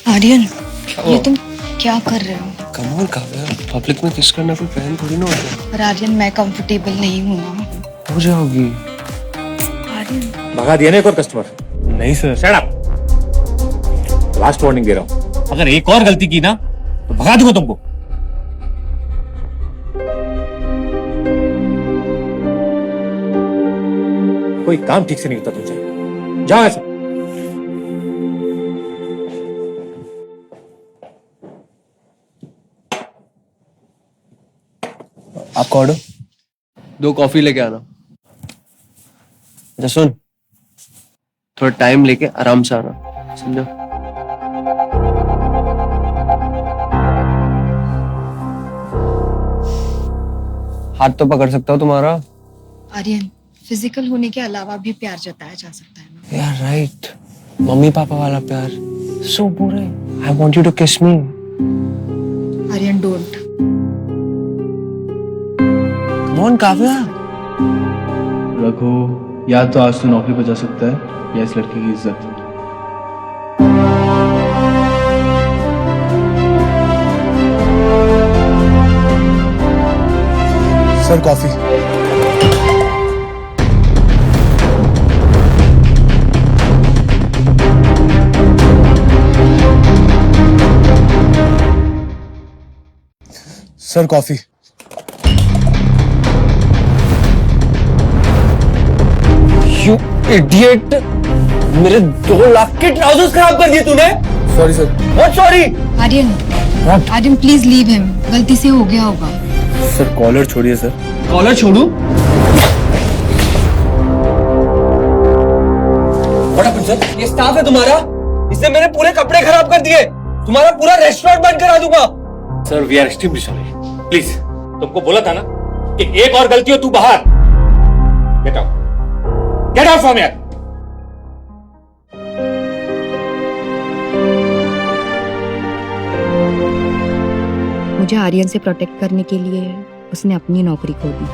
आर्यन, ये तुम क्या कर रहे हो? कम ऑन काव्या, पब्लिक में किस करना कोई बहन थोड़ी ना होता है। पर आर्यन, मैं कंफर्टेबल नहीं हूँ ना। हो जाओगी। आर्यन, भगा दिया ना एक और कस्टमर। नहीं sir. Shut up, last warning दे रहा हूँ, अगर एक और गलती की ना तो भगा दूंगा तुमको। कोई काम ठीक से नहीं होता तुमसे, जाओ ऐसे। आपका ऑर्डर? 2 कॉफी लेके आना। अच्छा सुन, थोड़ा टाइम लेके आराम से आना, समझा? हाथ तो पकड़ सकता हूँ तुम्हारा। आर्यन, फिजिकल होने के अलावा भी प्यार जताया जा सकता है ना। यार राइट, मम्मी पापा वाला प्यार। सो बुरे। I want you to kiss me. Aryan, don't. Come on Kavya. Raghu, या तो आज तू नौकरी पर जा सकता है या इस लड़की की इज्जत। Sir coffee. Sir coffee. You idiot, मेरे 2 लाख के ट्राउजर्स खराब कर दिए तूने। Sorry sir. What sorry? Aryan, Aryan please leave him, गलती से हो गया होगा। सर कॉलर छोड़िए सर। कॉलर छोड़ू? What happened sir? ये स्टाफ है तुम्हारा, इसने मेरे पूरे कपड़े खराब कर दिए। तुम्हारा पूरा रेस्टोरेंट बंद करा दूंगा। Sir we are extremely sorry, please. तुमको बोला था ना कि एक और गलती हो तू बाहर। Get out, get out from here. मुझे आर्यन से प्रोटेक्ट करने के लिए उसने अपनी नौकरी खो दी।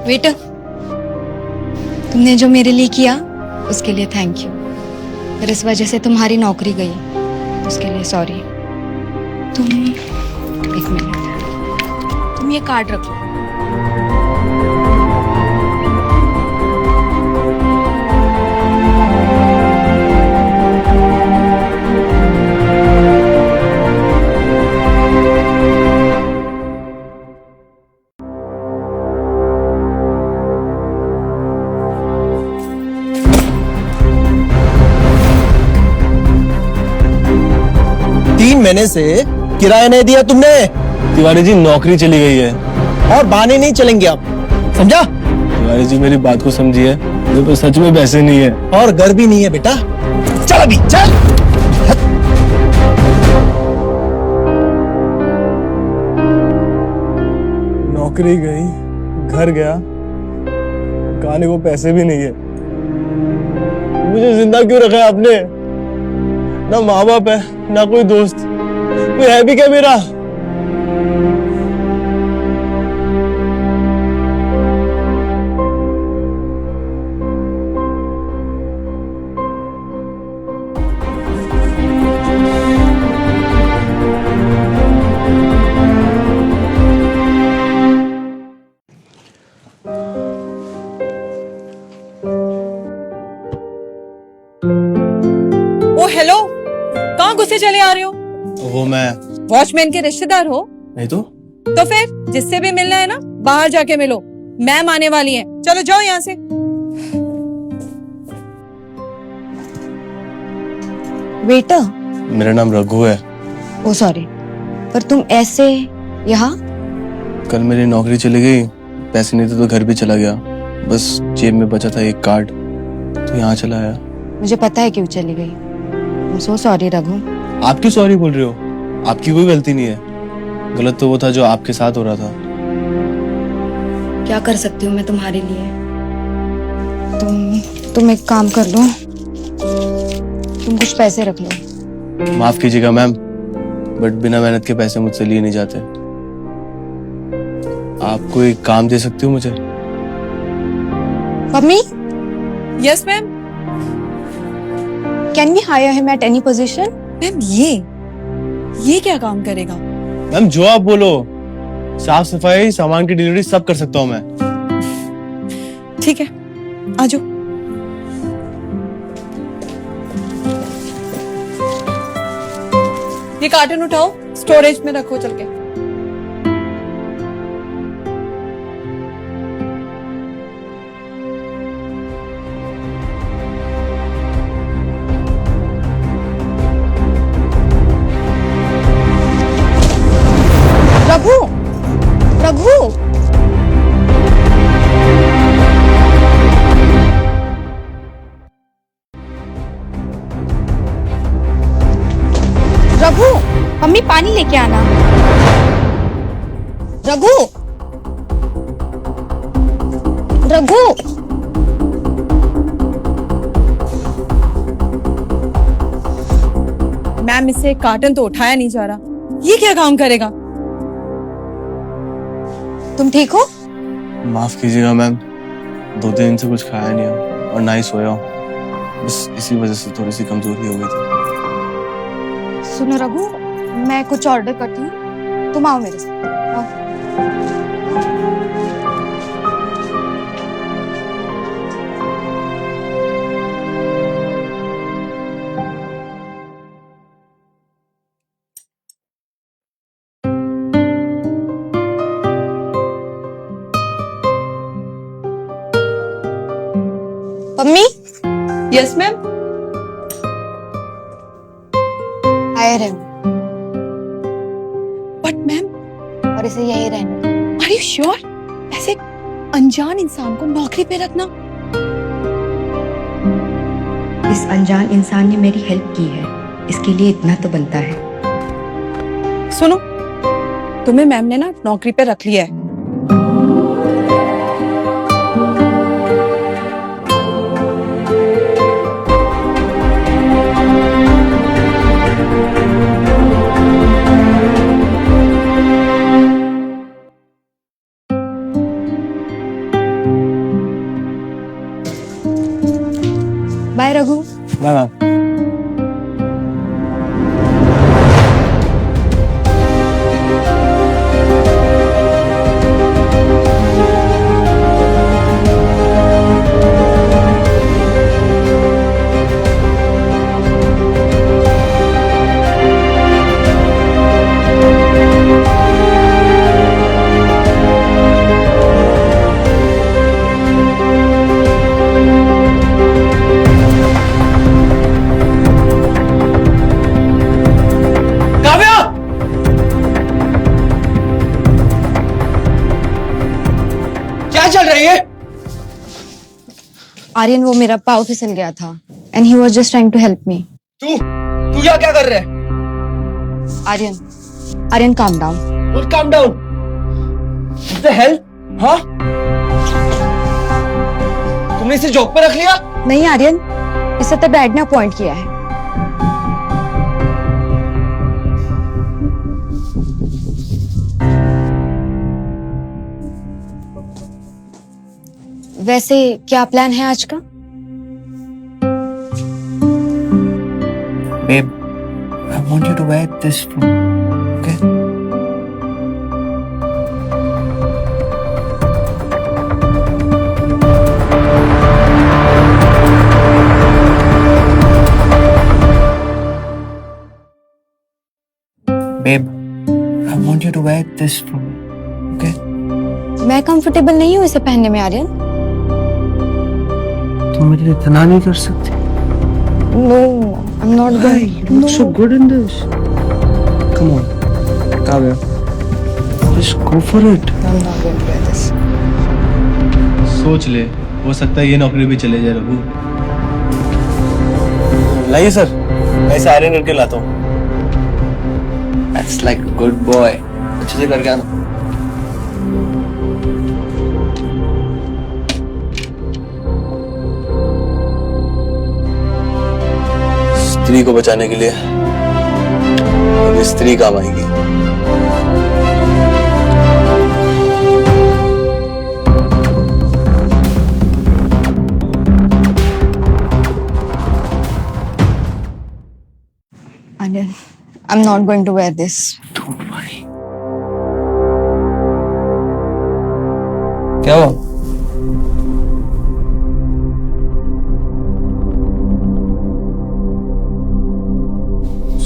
वेटर, तुमने जो मेरे लिए किया उसके लिए थैंक यू। पर इस वजह से तुम्हारी नौकरी गई, उसके लिए सॉरी। तुम एक मिनट, तुम ये कार्ड रखो। महीने से किराया नहीं दिया तुमने। तिवारी जी, नौकरी चली गई है और बहाने नहीं चलेंगे आप, समझा? तिवारी जी, मेरी बात को समझिए, मेरे पास सच में पैसे नहीं है। और घर भी नहीं है बेटा। चल अभी चल। नौकरी गई, घर गया, खाने को पैसे भी नहीं है। मुझे जिंदा क्यों रखा है आपने? ना माँ बाप है, ना कोई दोस्त, कोई है भी क्या मेरा? ओ हेलो, कहाँ गुस्से चले आ रहे हो? वो मैं वॉचमैन के रिश्तेदार हो? नहीं तो। तो फिर जिससे भी मिलना है ना, बाहर जाके मिलो। मैम आने वाली है, चलो जाओ यहाँ से। वेटर, मेरा नाम रघु है। ओ सॉरी, पर तुम ऐसे यहाँ? कल मेरी नौकरी चली गई, पैसे नहीं थे तो घर भी चला गया। बस जेब में बचा था एक कार्ड, तो यहाँ चला आया। मुझे पता है क्यों चली गई। I'm so sorry Raghu. आप क्यों सॉरी बोल रहे हो? आपकी कोई गलती नहीं है। गलत तो वो था जो आपके साथ हो रहा था। क्या कर सकती हूँ मैं तुम्हारे लिए? तुम एक काम कर लो, तुम कुछ पैसे रख लो। माफ कीजिएगा मैम, बट बिना मेहनत के पैसे मुझसे लिए नहीं जाते। आप कोई काम दे सकती हो मुझे? Mummy, yes ma'am. Can we hire him at any position? Ma'am ये क्या काम करेगा? मैम जो आप बोलो, साफ सफाई, सामान की डिलीवरी सब कर सकता हूँ मैं। ठीक है, आ जाओ। ये कार्टन उठाओ, स्टोरेज में रखो चल के। प्रभु, प्रभु, रघु, मम्मी पानी लेके आना। रघु, रघु, मैम इससे कार्टन तो उठाया नहीं जा रहा, ये क्या काम करेगा? तुम ठीक हो? माफ कीजिएगा मैम, 2-3 दिन से कुछ खाया नहीं हूँ और ना ही सोया हूँ। बस इसी वजह से थोड़ी सी कमजोरी हो गई थी। सुनो रघु, मैं कुछ ऑर्डर करती हूँ, तुम आओ मेरे साथ। आओ। Mummy, yes ma'am. Hire him but ma'am, और इसे यही रहने। Are you sure? ऐसे अनजान इंसान को नौकरी पे रखना? इस अनजान इंसान ने मेरी हेल्प की है, इसके लिए इतना तो बनता है। सुनो, तुम्हें मैम ने ना नौकरी पे रख लिया है। बाय रघु। Bye ma'am. क्या चल रही है? आर्यन, वो मेरा पाँव फिसल गया था and he was just trying to help me. तू क्या कर रहा है? Aryan, Aryan calm down. Well, calm down. What the hell? हाँ? तुमने इसे जॉब पे रख लिया? नहीं आर्यन, इसे तो डैड ने अपॉइंट किया है। वैसे क्या प्लान है आज का? Babe, I want you to wear this for me, okay? Babe, I want you to wear this for me, okay? मैं कंफर्टेबल नहीं हूँ इसे पहनने में आर्यन। तुम मेरे लिए इतना नहीं कर सकते? No, I'm not Why? going. You look so good in this. Come on, Kavya. Just go for it. I'm not going to wear this. सोच ले, हो सकता है ये नौकरी भी चले जाए रघु। लाइए सर, मैं इसे आयरन करके लाता हूँ। That's like a good boy. अच्छे से करके आना। स्त्री को बचाने के लिए अब स्त्री काम आएगी। I'm not going to wear this. क्या हुआ?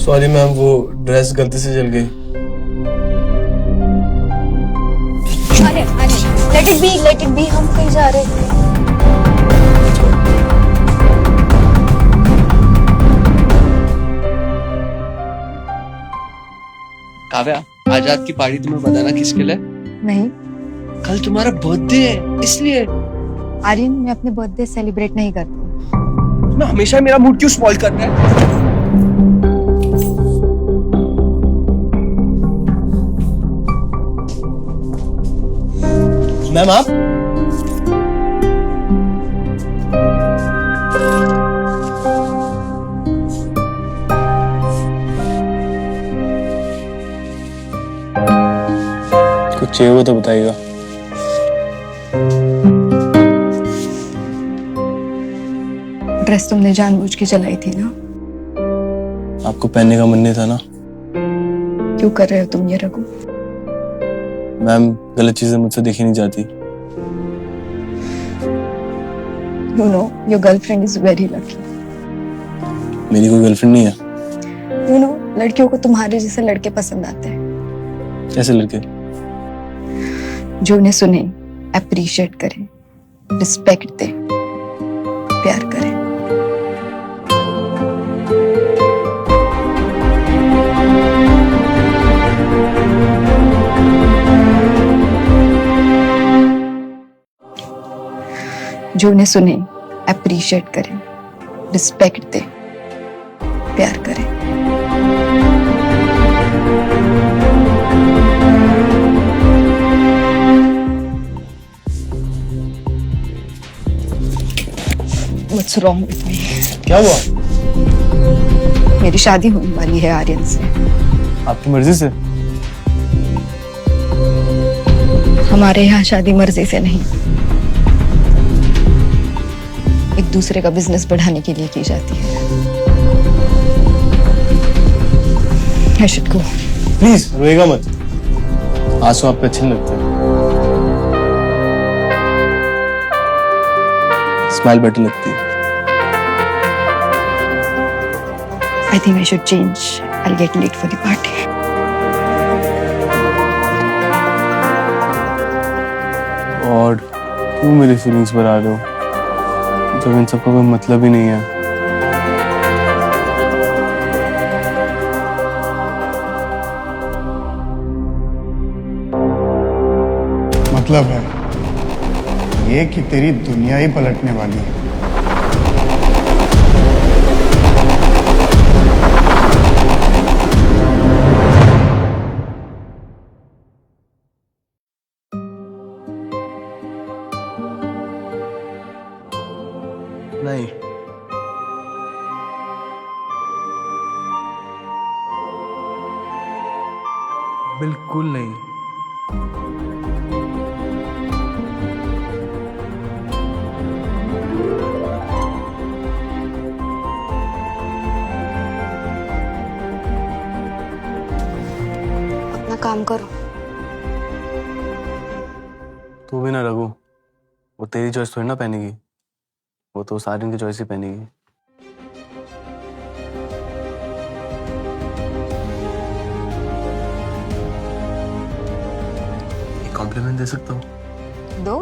सॉरी मैम, वो ड्रेस गलती से जल गई। Let it be. हम कहीं जा रहे थे। काव्या, आजाद की पार्टी तुम्हें बताना किसके लिए? नहीं कल तुम्हारा बर्थडे है, इसलिए। आर्यन, मैं अपने बर्थडे सेलिब्रेट नहीं करती। तुम्हें हमेशा मेरा मूड क्यों स्पॉइल करना है? मैम आप कुछ चाहिए हो तो बताइएगा। ड्रेस तुमने जानबूझ के जलाई थी ना? आपको पहनने का मन नहीं था ना? क्यों कर रहे हो तुम ये रघु? मैम, गलत चीजें मुझसे देखी नहीं जाती। You know, your girlfriend is very lucky. मेरी कोई गर्लफ्रेंड नहीं है। You know, लड़कियों को तुम्हारे जैसे लड़के पसंद आते हैं। कैसे लड़के? जो उन्हें सुने, अप्रिशिएट करें, रिस्पेक्ट दे, प्यार करें। जो उन्हें सुने, अप्रिशिएट करें, रिस्पेक्ट दे, प्यार करें। What's wrong with me? क्या हुआ? मेरी शादी होने वाली है आर्यन से। आपकी मर्जी से? हमारे यहाँ शादी मर्जी से नहीं, एक दूसरे का बिजनेस बढ़ाने के लिए की जाती है। I should go. प्लीज रोएगा मत। आंसू आप पे अच्छे नहीं लगते। स्माइल बेटर लगती है। I think I should change. I'll get late for the party. और क्यों मेरी फीलिंग्स बढ़ा रहे हो जब इन सबका कोई मतलब ही नहीं है? मतलब है ये कि तेरी दुनिया ही पलटने वाली है। नहीं, बिल्कुल नहीं। अपना काम करो। तू भी ना रघु, वो तेरी चॉइस थोड़ी ना पहनेगी, वो तो सारिन की चॉइस ही पहनेगी। एक कॉम्प्लीमेंट दे सकता हूँ? दो?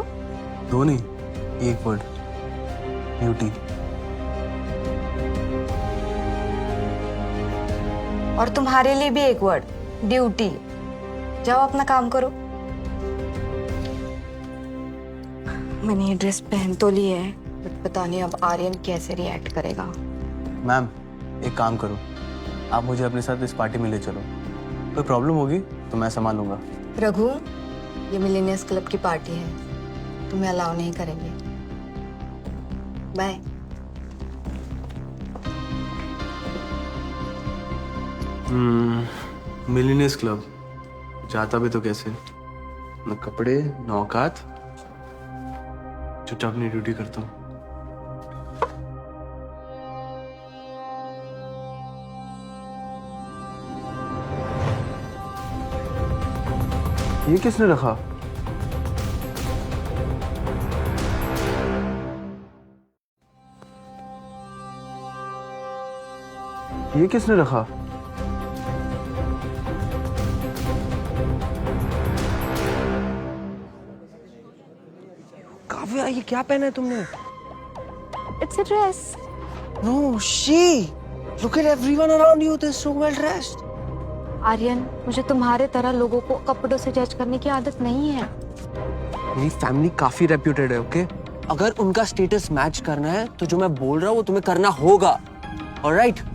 दो नहीं, एक वर्ड, ब्यूटी। और तुम्हारे लिए भी एक वर्ड, ड्यूटी। जाओ अपना काम करो। मैंने ये ड्रेस पहन तो ली है, बट पता नहीं अब आर्यन कैसे रिएक्ट करेगा। मैम, एक काम करो, आप मुझे अपने साथ इस पार्टी में ले चलो। कोई प्रॉब्लम होगी तो मैं संभालूंगा। रघु, ये मिलेनियर्स क्लब की पार्टी है, तुम्हें अलाउ नहीं करेंगे। बाय। मिलीनियर्स क्लब जाता भी तो कैसे? न कपड़े न औकात, चुपचाप अपनी ड्यूटी करता हूँ। ये किसने रखा? ये किसने रखा? काव्या, ये क्या पहना है तुमने? It's a dress. No, she. Look at everyone around you. They're so well dressed. Aryan, मुझे तुम्हारे तरह लोगों को कपड़ों से जज करने की आदत नहीं है। मेरी फैमिली काफी रेप्यूटेड है, ओके? अगर उनका स्टेटस मैच करना है तो जो मैं बोल रहा हूँ वो तुम्हें करना होगा, ऑलराइट?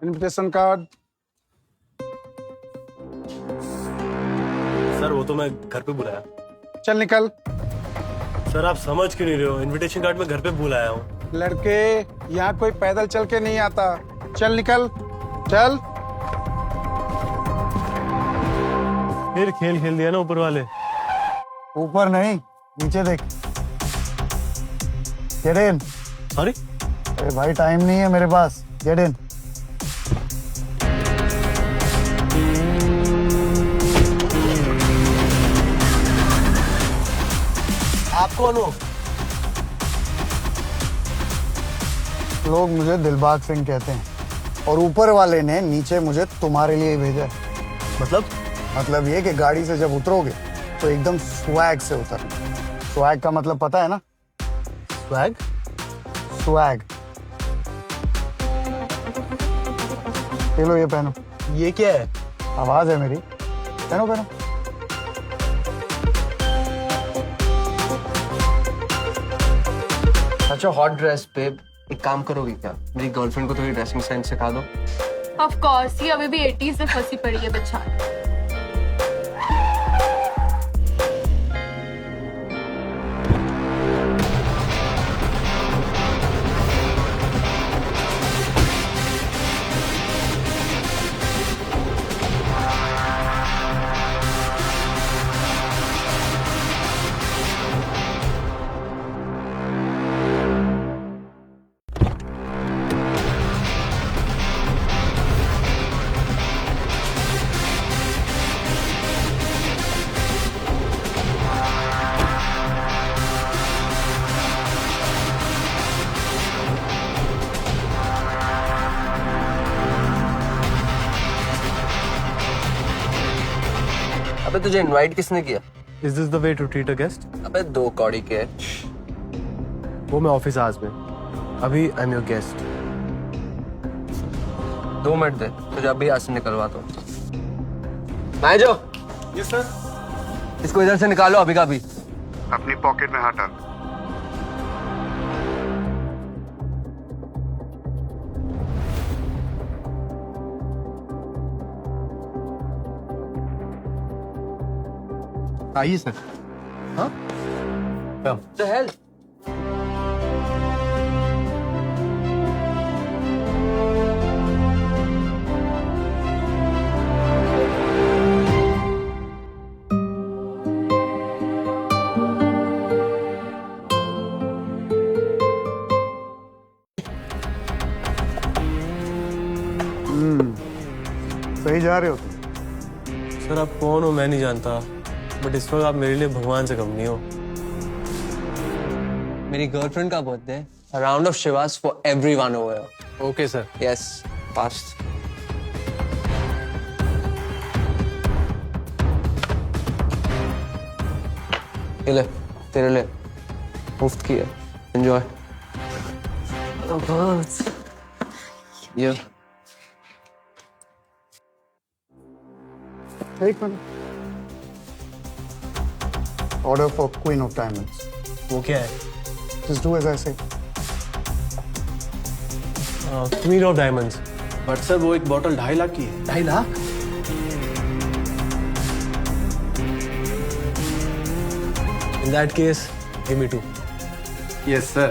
Invitation card. सर वो तो मैं घर पे बुलाया। चल निकल। सर आप समझ क्यों नहीं रहे हो? इनविटेशन कार्ड मैं घर पे बुलाया हूँ। लड़के, यहाँ कोई पैदल चल के नहीं आता। चल निकल, चल। फिर खेल खेल दिया ना ऊपर वाले। ऊपर नहीं, नीचे देख। Get in. सॉरी। अरे भाई टाइम नहीं है मेरे पास। Get in. आप कौन हो? लोग मुझे दिलबाग सिंह कहते हैं और ऊपर वाले ने नीचे मुझे तुम्हारे लिए ही भेजा है। मतलब ये कि गाड़ी से जब उतरोगे तो एकदम स्वैग से उतरना। स्वैग का मतलब पता है ना? स्वैग? स्वैग। ये लो, ये पहनो। ये क्या है? आवाज है मेरी। पहनो पहनो। अच्छा, हॉट ड्रेस पे एक काम करोगी क्या? मेरी गर्लफ्रेंड को थोड़ी ड्रेसिंग सेंस सिखा दो। Of course, ये अभी भी 80s में फंसी पड़ी है बेचारी। अबे तुझे इनवाइट किसने किया? Is this the way to treat a guest? अबे 2 कौड़ी के। वो मैं ऑफिस आज में। अभी I am your guest. 2 minute दे, तुझे अभी यहाँ से निकलवाता हूँ। मैं जो। Yes sir. इसको इधर से निकालो अभी का अभी। अपनी पॉकेट में हाथ डाल। आइए सर। The hell? सही जा रहे हो तुम। सर आप कौन हो मैं नहीं जानता, बट इस वक्त आप मेरे लिए भगवान से कम नहीं हो। मेरी गर्लफ्रेंड का बर्थडे है। A round of Shivas for everyone over here. Okay sir. Yes, fast. ये ले, तेरे लिए मुफ्त की है। Enjoy. Oh God. ये एक minute. Order for queen of diamonds. वो क्या है? Just do as I say. Queen of diamonds. But sir वो एक बॉटल 2.5 लाख की है। 2.5 lakh? In that case, give me 2. Yes sir.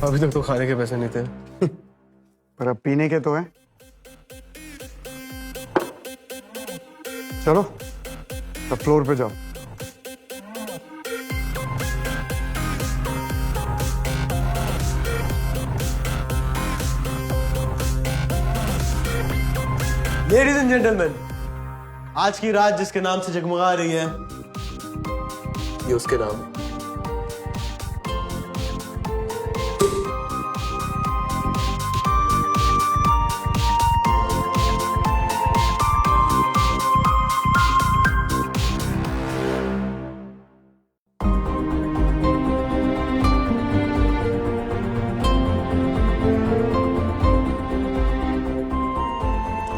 अभी तक तो खाने के पैसे नहीं थे। पर अब पीने के तो है। चलो अब फ्लोर पे जाओ। लेडीज एंड जेंटलमैन, आज की रात जिसके नाम से जगमगा रही है, ये उसके नाम।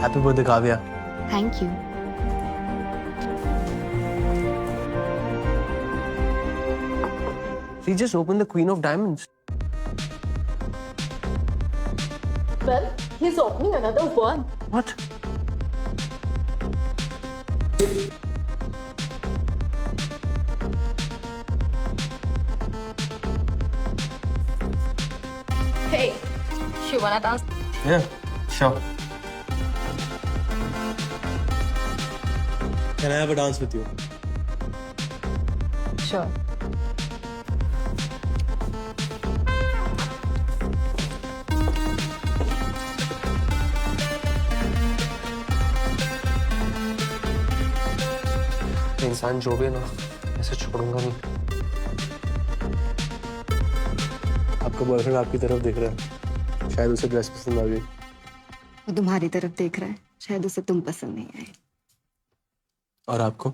Happy birthday Kavya. Thank you. She just opened the Queen of Diamonds. Well, he's opening another one. What? Hey, you wanna dance? Yeah, sure. Can I have a dance with you? Sure. इंसान जो भी है ना, ऐसे छोड़ूंगा नहीं। आपका boyfriend आपकी तरफ देख रहा है, शायद उसे ड्रेस पसंद आ गई। वो तुम्हारी तरफ देख रहा है, शायद उसे तुम पसंद नहीं आए। और आपको?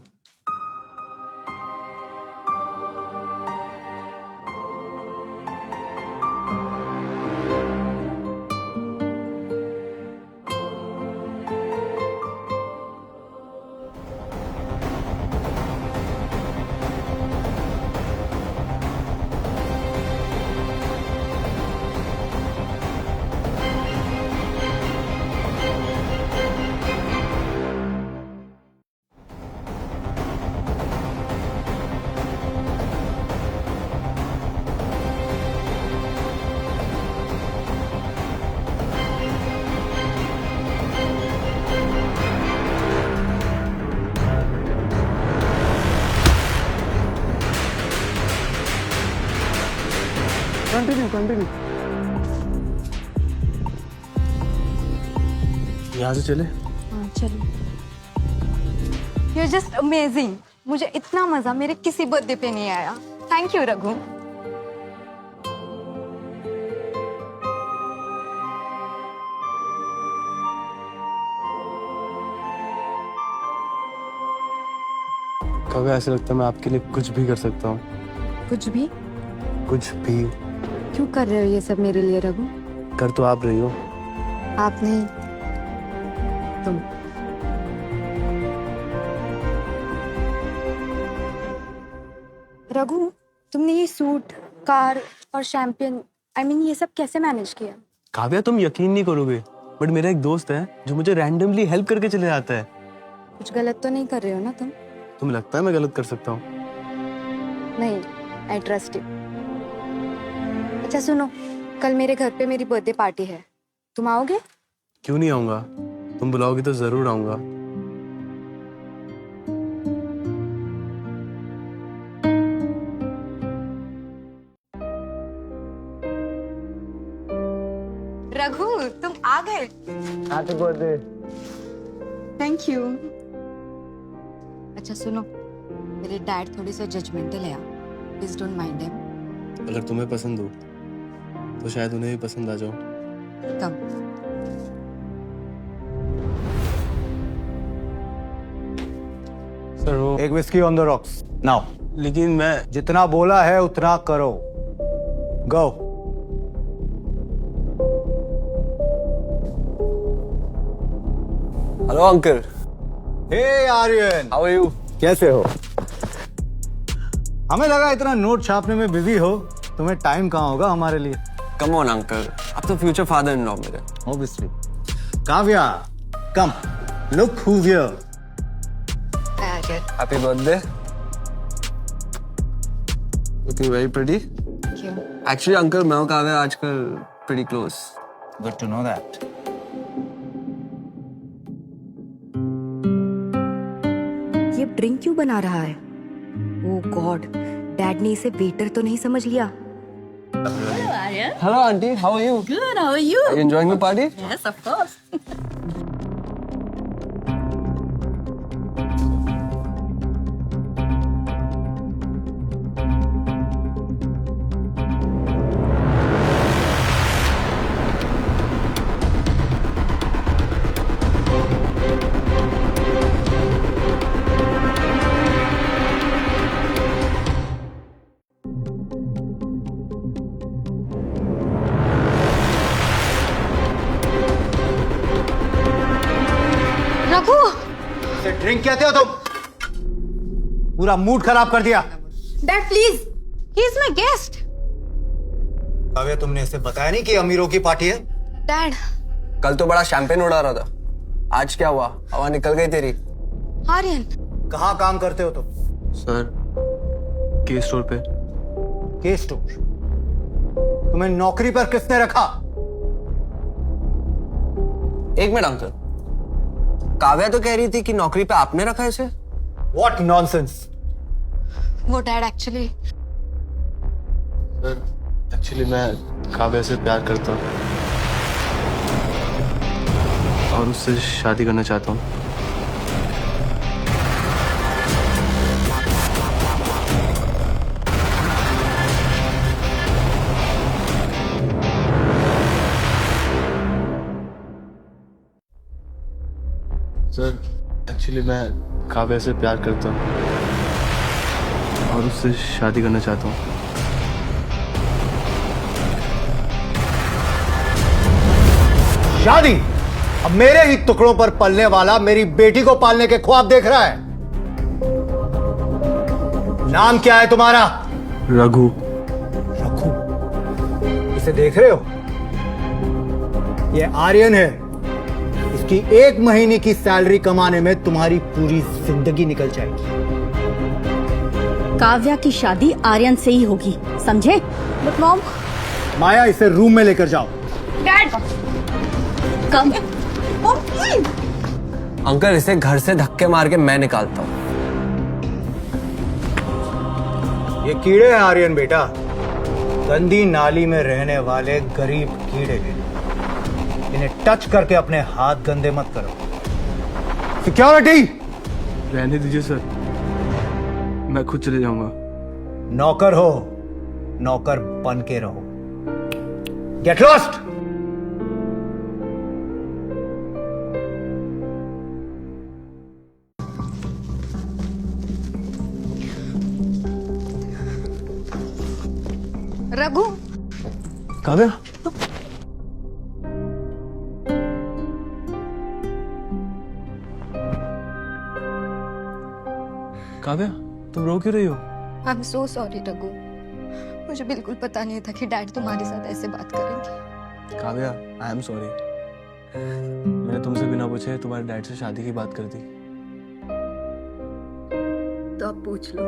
कंटिन्यू। यहाँ से चले? हाँ चलो। You're just amazing. मुझे इतना मजा मेरे किसी बर्थडे पे नहीं आया। Thank you Raghu. कभी ऐसा लगता है मैं आपके लिए कुछ भी कर सकता हूँ। कुछ भी? कुछ भी। क्यों कर रहे हो ये सब मेरे लिए रघु? कर तो आप रही हो। आप नहीं, तुम। रघु, तुमने ये सूट, कार और शैंपियन, ये सब कैसे मैनेज किया? काव्या, तुम यकीन नहीं करोगे, बट मेरा एक दोस्त है जो मुझे रैंडमली हेल्प करके चले जाता है। कुछ गलत तो नहीं कर रहे हो ना तुम? तुम्हें लगता है मैं गलत कर सकता हूँ? नहीं, आई ट्रस्ट यू। अच्छा सुनो, कल मेरे घर पे मेरी बर्थडे पार्टी है, तुम आओगे? क्यों नहीं आऊंगा, तुम बुलाओगी तो जरूर आऊंगा। रघु, तुम आ गए। Happy birthday. Thank you. अच्छा सुनो, मेरे डैड थोड़ी सी जजमेंटल है, प्लीज डोंट माइंड देम। अगर तुम्हें पसंद हो तो शायद उन्हें भी पसंद आ जाओ। कम। सर वो, एक whisky on the rocks now. लेकिन मैं जितना बोला है उतना करो। Go. Hello uncle. Hey Aryan, how are you? कैसे हो? हमें लगा इतना नोट छापने में बिजी हो, तुम्हें टाइम कहाँ होगा हमारे लिए। कम ऑन अंकल, आप तो फ्यूचर फादर इन लॉ मेरे। Obviously. Kavya, come, look who's here. Happy birthday. Looking very pretty. क्यों? Actually, uncle, मैं और काव्या आजकल pretty close. Good to know that. ये ड्रिंक क्यों बना रहा है? ओह गॉड, डैड ने इसे वेटर तो नहीं समझ लिया? Hello, auntie. How are you? Good, how are you? Are you enjoying the party? Yes, of course. Raghu, drink कहते हो तुम? पूरा मूड खराब कर दिया। Dad please, he is my guest. Kavya, तुमने इसे बताया नहीं कि अमीरों की पार्टी है? डैड, कल तो बड़ा शैंपेन उड़ा रहा था, आज क्या हुआ? हवा निकल गई तेरी। आर्यन, कहाँ काम करते हो तुम? सर, के स्टोर पे। के स्टोर? तुम्हें नौकरी पर किसने रखा? एक मिनट अंकल, काव्या तो कह रही थी कि नौकरी पे आपने रखा है इसे। What nonsense! वो डैड एक्चुअली एक्चुअली मैं काव्या से प्यार करता हूँ और उससे शादी करना चाहता हूँ। सर, एक्चुअली मैं काव्या से प्यार करता हूँ और उससे शादी करना चाहता हूँ। शादी? अब मेरे ही टुकड़ों पर पलने वाला मेरी बेटी को पालने के ख्वाब देख रहा है। नाम क्या है तुम्हारा? रघु। रघु? इसे देख रहे हो? ये आर्यन है। इसकी 1 महीने की सैलरी कमाने में तुम्हारी पूरी जिंदगी निकल जाएगी। काव्या की शादी आर्यन से ही होगी, समझे? बट मॉम, माया, इसे रूम में लेकर जाओ। डैड, कम। अंकल, इसे घर से धक्के मार के मैं निकालता हूँ। ये कीड़े हैं आर्यन बेटा, गंदी नाली में रहने वाले गरीब कीड़े हैं। इन्हें टच करके अपने हाथ गंदे मत करो। सिक्योरिटी! रहने दीजिए सर, मैं खुद चले जाऊंगा। नौकर हो, नौकर बन के रहो। Get lost! रघु, काव्या, काव्या, तुम रो क्यों रही हो? I am so sorry Raghu, मुझे बिल्कुल पता नहीं था कि डैड तुम्हारे साथ ऐसे बात करेंगे। Kavya, I am sorry. मैंने तुमसे बिना पूछे तुम्हारे डैड से शादी की बात कर दी। तो अब पूछ लो।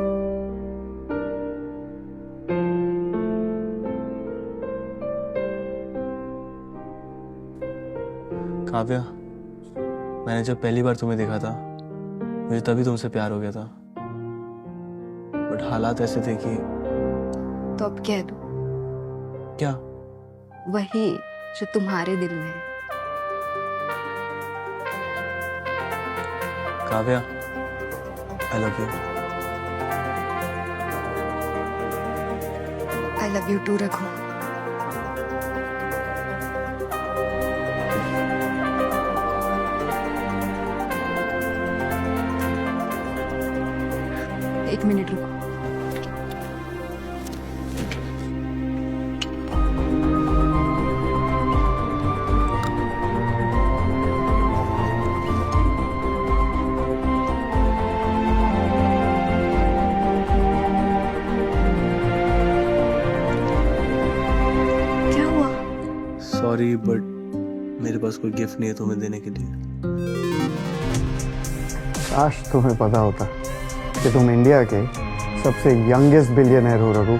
काव्या, मैंने जब पहली बार तुम्हें देखा था, मुझे तभी तुमसे प्यार हो गया था, बट हालात ऐसे थे कि। तो अब कह दो क्या? वही जो तुम्हारे दिल में है। Kavya, I love you. I love you too Raghu. एक मिनट रुको। क्या हुआ? सॉरी, बट मेरे पास कोई गिफ्ट नहीं है तुम्हें देने के लिए। काश तुम्हें पता होता कि तुम इंडिया के सबसे यंगेस्ट बिलियनर हो रघु।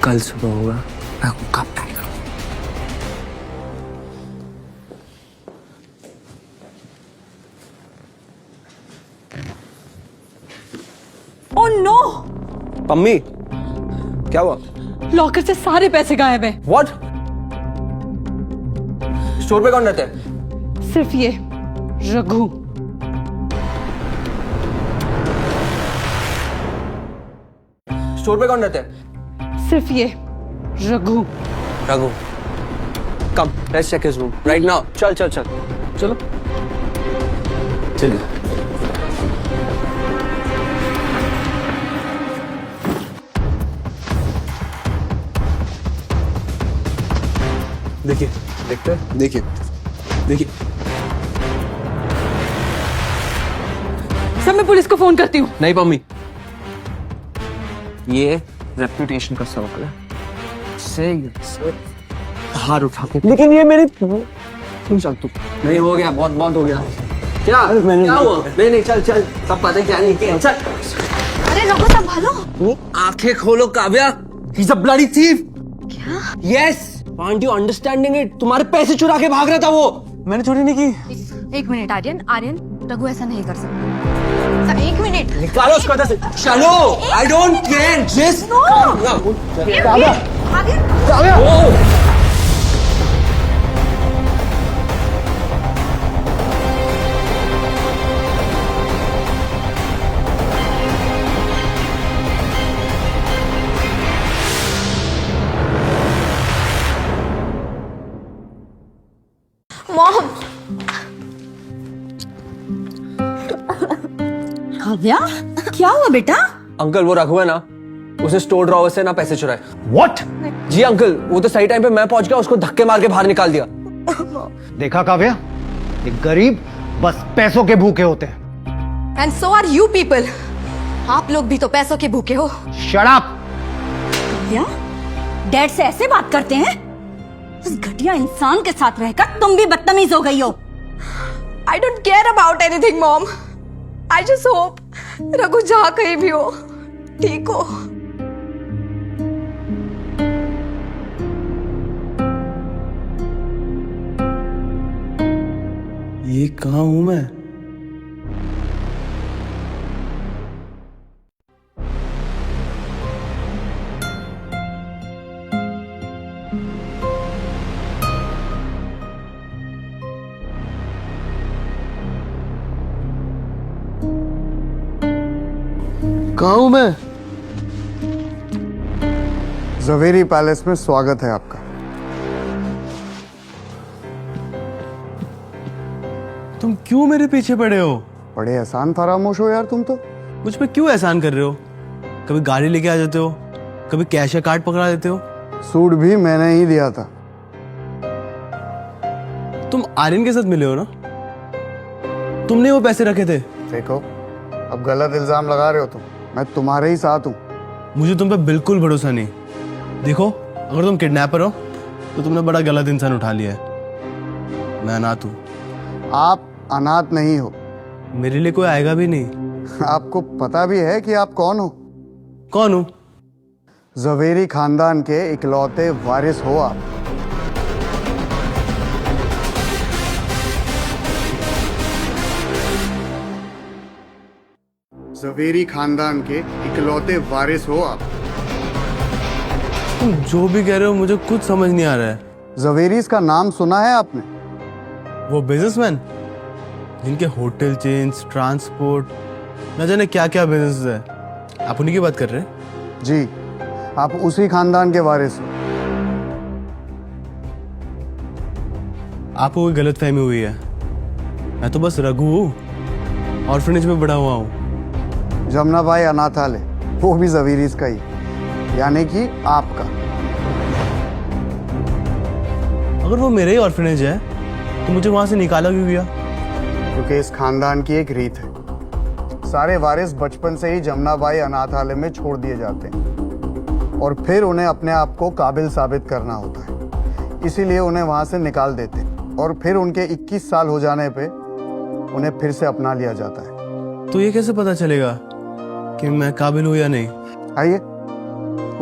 कल सुबह होगा, मैं कब आएगा? ओह नो, पम्मी, क्या हुआ? लॉकर से सारे पैसे गायब हैं। What? स्टोर पे कौन रहता है? सिर्फ ये रघु। स्टोर पे कौन रहता है? सिर्फ ये Raghu. Raghu, come, let's check his room right now. चल चल चल, चलो चलिए। देखिए, देखते हैं, देखिए देखिए। सब मैं पुलिस को फोन करती हूँ। नहीं पम्मी, ये रेपुटेशन का सवाल है। से हार उठा के, लेकिन ये मेरी तुम चल, तू नहीं, हो गया, बहुत बहुत हो गया। क्या क्या हुआ? नहीं चल चल, सब पता है क्या नहीं किया, चल। अरे रघु संभालो। आंखें खोलो Kavya, he's a bloody thief। क्या? Yes, aren't you understanding it? तुम्हारे पैसे चुरा के भाग रहा था वो। मैंने चोरी नहीं की। एक मिनट आर्यन, आर्यन रघु ऐसा नहीं कर सकता। एक मिनट, निकालो उसको इधर से। चलो, I don't care, just Kavya, Kavya. Mom. Kavya, क्या हुआ बेटा? अंकल, वो रघु है ना, उसने स्टोर ड्रॉवर से ना पैसे चुराए। What? जी अंकल, वो तो सही टाइम पे मैं पहुंच गया, उसको धक्के मार के बाहर निकाल दिया। देखा काव्या, एक गरीब बस पैसों के भूखे होते हैं। And so are you people. आप लोग भी तो पैसों के भूखे हो। Shut up! क्या डैड से ऐसे बात करते हैं? उस घटिया इंसान के साथ रहकर तुम भी बदतमीज हो गई हो। I don't care about anything mom. I just hope Raghu जहाँ कहीं भी हो ठीक हो। ये कहाँ हूं मैं? कहाँ हूं मैं? जवेरी पैलेस में स्वागत है आपका। तुम क्यों मेरे पीछे पड़े हो? बड़े एहसान फरामोश हो यार तुम तो। मुझ पे क्यों एहसान कर रहे हो? कभी गाड़ी लेके आ जाते हो, कभी कैश या कार्ड पकड़ा देते हो। सूट भी मैंने ही दिया था। तुम आर्यन के साथ मिले हो ना? तुमने वो पैसे रखे थे। देखो, अब गलत इल्जाम लगा रहे हो तुम। मैं तुम्हारे ही साथ हूँ। मुझे तुम पे बिल्कुल भरोसा नहीं। देखो, अगर तुम किडनैपर हो तो तुमने बड़ा गलत इंसान उठा लिया है। मैं अनाथ हूँ। आप अनाथ नहीं हो। मेरे लिए कोई आएगा भी नहीं। आपको पता भी है कि आप कौन हो? कौन हूँ? जवेरी खानदान के इकलौते वारिस हो आप। जवेरी खानदान के इकलौते वारिस हो आप। तुम जो भी कह रहे हो मुझे कुछ समझ नहीं आ रहा है। जवेरीज का नाम सुना है आपने? वो बिजनेसमैन जिनके होटल चेन्स, ट्रांसपोर्ट, न जाने क्या क्या बिजनेस है। आप उन्हीं की बात कर रहे हैं? जी, आप उसी खानदान के वारिस हो। आपको कोई गलतफहमी हुई है। मैं तो बस रघु हूँ, ऑर्फनेज में बड़ा हुआ हूँ। जमुनाबाई अनाथालय, वो भी जवेरीज का ही, यानी कि आपका। अगर वो मेरे ही ऑर्फनेज है तो मुझे वहां से निकाला क्यों गया? क्योंकि इस खानदान की एक रीत है, सारे वारिस बचपन से ही जमुनाबाई अनाथालय में छोड़ दिए जाते हैं और फिर उन्हें अपने आप को काबिल साबित करना होता है। इसीलिए उन्हें वहां से निकाल देते हैं और फिर उनके 21 साल हो जाने पे उन्हें फिर से अपना लिया जाता है। तो ये कैसे पता चलेगा कि मैं काबिल हूँ या नहीं? आइए,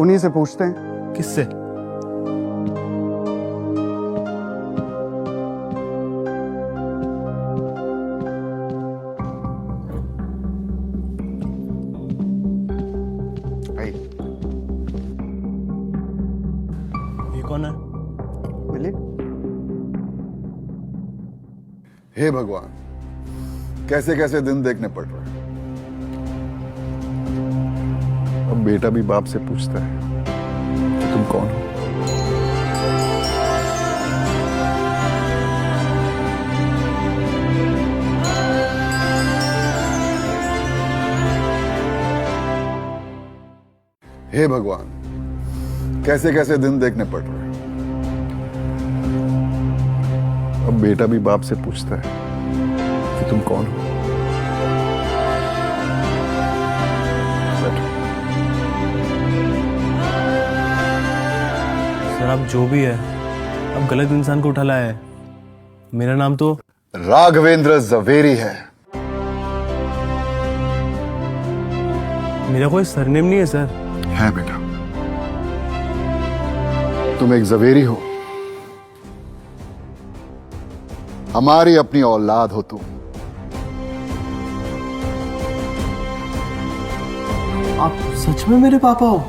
उन्हीं से पूछते हैं। किससे? आई ये कौन है? मिली? हे भगवान, कैसे कैसे दिन देखने पड़ रहे हैं। अब बेटा भी बाप से पूछता है कि तुम कौन हो। हे भगवान, कैसे कैसे दिन देखने पड़ रहे हैं। अब बेटा भी बाप से पूछता है कि तुम कौन हो। सर आप जो भी है, अब गलत इंसान को उठा लाया है। मेरा नाम तो राघवेंद्र जवेरी है। मेरा कोई सरनेम नहीं है सर। है बेटा, तुम एक जवेरी हो। हमारी अपनी औलाद हो तुम। आप सच में मेरे पापा हो?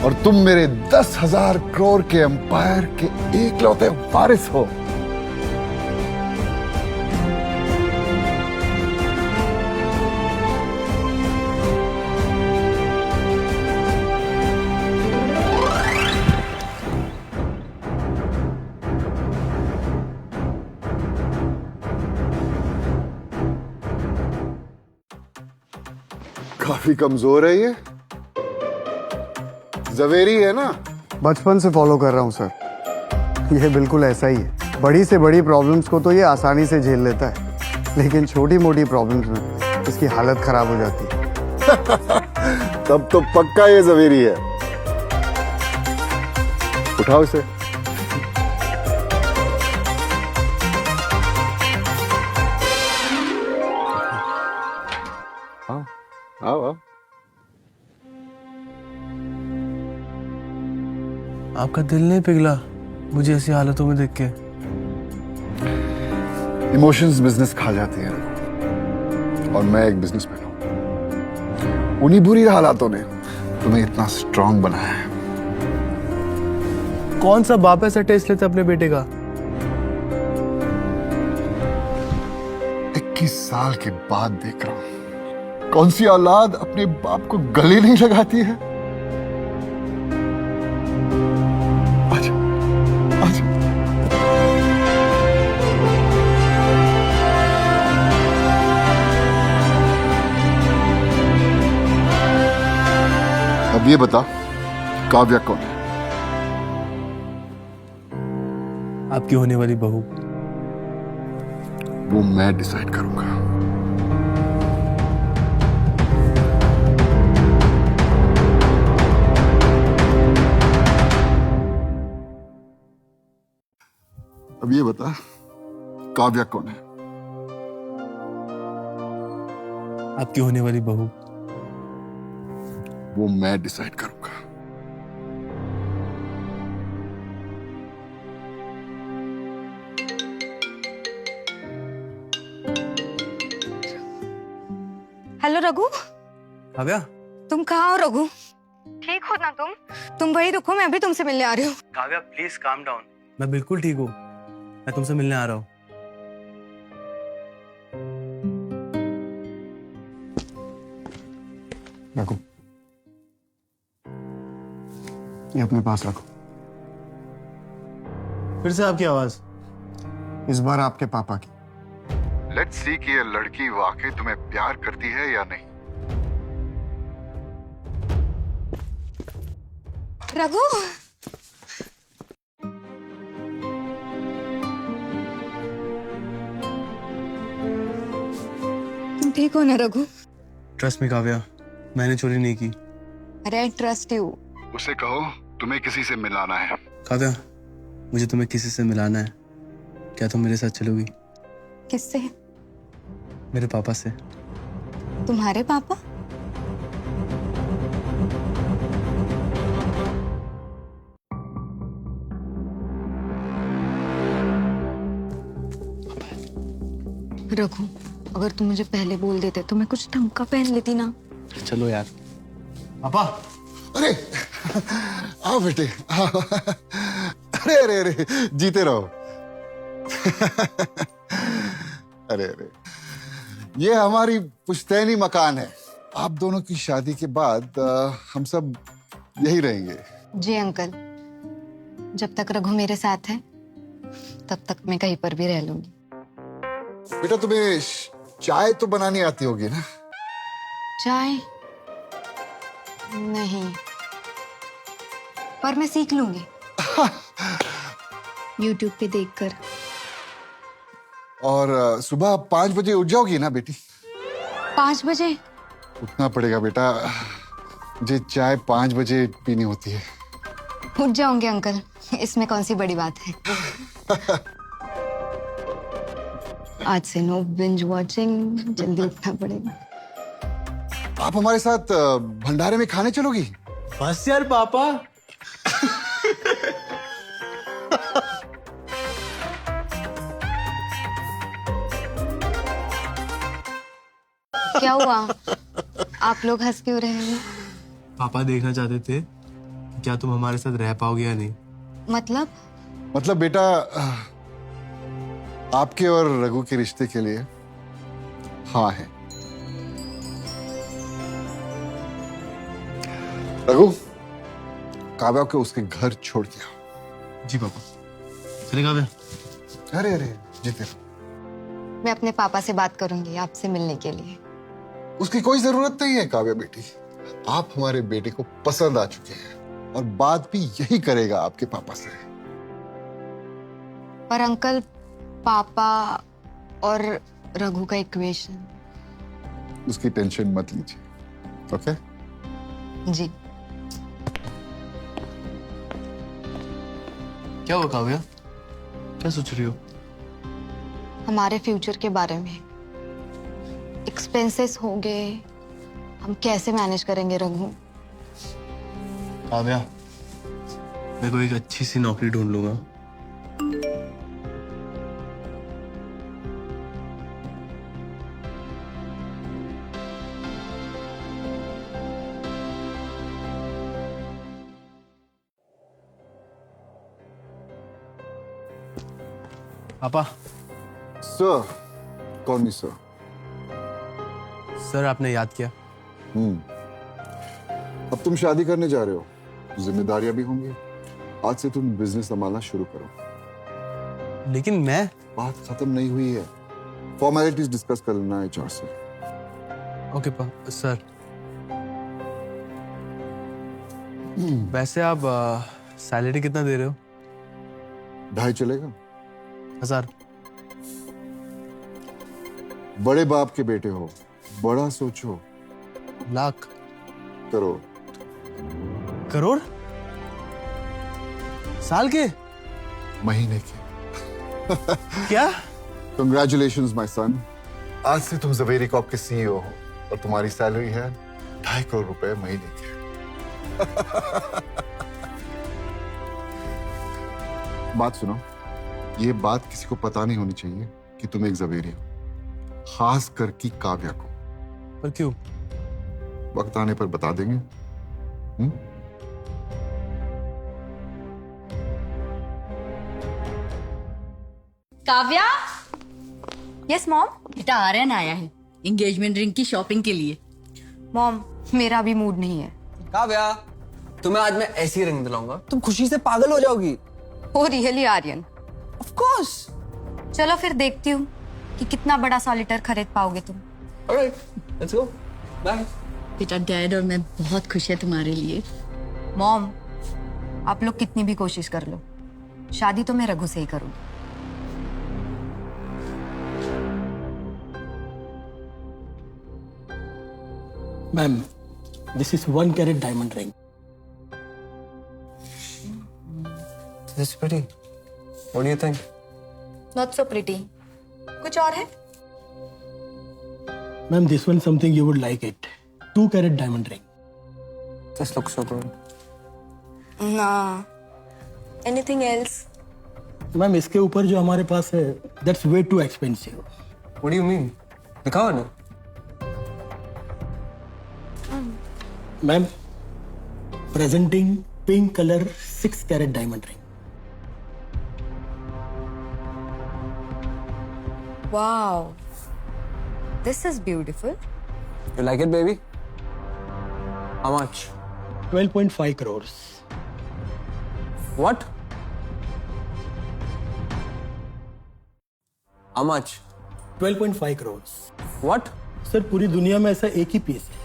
और तुम मेरे 10,000 करोड़ के एम्पायर के एकलौते वारिस हो। काफी कमजोर है ये। जवेरी है ना? बचपन से फॉलो कर रहा हूँ सर। ये बिल्कुल ऐसा ही है। बड़ी से बड़ी प्रॉब्लम्स को तो ये आसानी से झेल लेता है, लेकिन छोटी मोटी प्रॉब्लम्स में इसकी हालत खराब हो जाती है। तब तो पक्का ये जवेरी है। उठाओ इसे। आओ आओ आओ। आपका दिल नहीं पिघला मुझे ऐसी हालतों में देख के? इमोशंस बिजनेस खा जाती है, और मैं एक बिजनेसमैन हूं। उन्हीं बुरी हालातों ने तुम्हें इतना स्ट्रांग बनाया है। कौन सा बाप ऐसा टेस्ट लेता अपने बेटे का? 21 साल के बाद देख रहा हूं, कौन सी औलाद अपने बाप को गले नहीं लगाती है। आजा, आजा। अब ये बता, काव्या कौन है? आपकी होने वाली बहू। वो मैं डिसाइड करूंगा। अब ये बता, काव्या कौन है? आपकी होने वाली बहू। वो मैं डिसाइड करूंगा। हेलो रघु। काव्या, तुम कहाँ हो रघु? ठीक हो ना तुम? तुम वही रुको, मैं अभी तुमसे मिलने आ रही हूँ। Kavya please calm down. मैं बिल्कुल ठीक हूँ, मैं तुमसे मिलने आ रहा हूँ। रखो, ये अपने पास रखो। फिर से आपकी आवाज? इस बार आपके पापा की। लेट्स सी कि ये लड़की वाकई तुम्हें प्यार करती है या नहीं। रघु, तुम ठीक हो ना रघु? ट्रस्ट मी काव्या, मैंने चोरी नहीं की। अरे आई ट्रस्ट यू। उसे कहो तुम्हें किसी से मिलाना है। काव्या, मुझे तुम्हें किसी से मिलाना है। क्या तुम मेरे साथ चलोगी? किससे? मेरे पापा से। तुम्हारे पापा? रघु, अगर तुम मुझे पहले बोल देते तो मैं कुछ ढंग का पहन लेती ना। चलो यार। पापा अरे आओ बेटे आओ। अरे अरे अरे जीते रहो। अरे अरे ये हमारी पुश्तैनी मकान है। आप दोनों की शादी के बाद हम सब यही रहेंगे। जी अंकल, जब तक रघु मेरे साथ है तब तक मैं कहीं पर भी रह लूंगी। बेटा तुम्हें चाय तो बनानी आती होगी ना? चाय नहीं, पर मैं सीख लूंगी YouTube पे देखकर। और सुबह 5 बजे उठ जाओगी ना बेटी? 5 बजे? उठना पड़ेगा बेटा, मुझे चाय 5 बजे पीनी होती है। उठ जाऊंगे अंकल, इसमें कौन सी बड़ी बात है। आज से नो बिंज वॉचिंग, जल्दी उठना पड़ेगा। आप हमारे साथ भंडारे में खाने चलोगी? बस यार पापा। क्या हुआ, आप लोग हंस क्यों रहे हैं? पापा देखना चाहते थे क्या तुम हमारे साथ रह पाओगे या नहीं। मतलब बेटा आपके और रघु के रिश्ते के लिए हाँ है। रघु, काव्या को उसके घर छोड़ दिया। जी पापा। चले काव्या। अरे अरे जीते। मैं अपने पापा से बात करूंगी आपसे मिलने के लिए। उसकी कोई जरूरत नहीं है काव्या बेटी, आप हमारे बेटे को पसंद आ चुके हैं और बात भी यही करेगा आपके पापा से। पर अंकल, पापा और रघु का इक्वेशन। उसकी टेंशन मत लीजिए, ओके? जी। क्या हुआ काव्या, क्या सोच रही हो? हमारे फ्यूचर के बारे में। एक्सपेंसेस हो गए, हम कैसे मैनेज करेंगे रघु? काव्या, मैं कोई एक अच्छी सी नौकरी ढूंढ लूंगा। पापा। सर? कौन नहीं सर? सर आपने याद किया। अब तुम शादी करने जा रहे हो, जिम्मेदारियां भी होंगी। आज से तुम बिजनेस संभालना शुरू करो। लेकिन मैं। बात खत्म नहीं हुई है, फॉर्मेलिटीज डिस्कस कर लेना है HR से। Okay sir. वैसे आप सैलरी कितना दे रहे हो? 2.5 चलेगा? 1000। बड़े बाप के बेटे हो, बड़ा सोचो। लाख? करोड़? करोड़? साल के? महीने के। क्या? कंग्रेचुलेशंस माय सन, आज से तुम जवेरी कॉर्प के CEO हो और तुम्हारी सैलरी है 2.5 करोड़ रुपए महीने की। बात सुनो, ये बात किसी को पता नहीं होनी चाहिए कि तुम एक जवेरी हो, खास कर की काव्या को। पर क्यों? वक्त आने पर बता देंगे। काव्या। Yes mom. बेटा आर्यन आया है एंगेजमेंट रिंग की शॉपिंग के लिए। मॉम, मेरा भी मूड नहीं है। काव्या, तुम्हें आज मैं ऐसी रिंग दिलाऊंगा तुम खुशी से पागल हो जाओगी। Oh really Aryan? Of course. चलो फिर देखती हूँ कि कितना बड़ा सॉलिटर खरीद पाओगे तुम। Alright, let's go. बाय। बेटा डैड और मैं बहुत खुश है तुम्हारे लिए। मॉम, आप लोग कितनी भी कोशिश कर लो, शादी तो मैं रघु से ही करूंगी। Ma'am, this is 1 carat diamond ring. This is pretty. What do you think? Not so pretty. कुछ और है? Ma'am, this one something you would like it. 2 carat diamond ring. This looks so good. ना, anything else? Ma'am, इसके ऊपर जो हमारे पास है that's way too expensive. What do you mean? दिखाओ ना. Ma'am, presenting pink colour 6 carat diamond ring. Wow, this is beautiful. You like it, baby? How much? 12.5 crores. What? How much? 12.5 crores. What? Sir पूरी दुनिया में ऐसा एक ही piece है.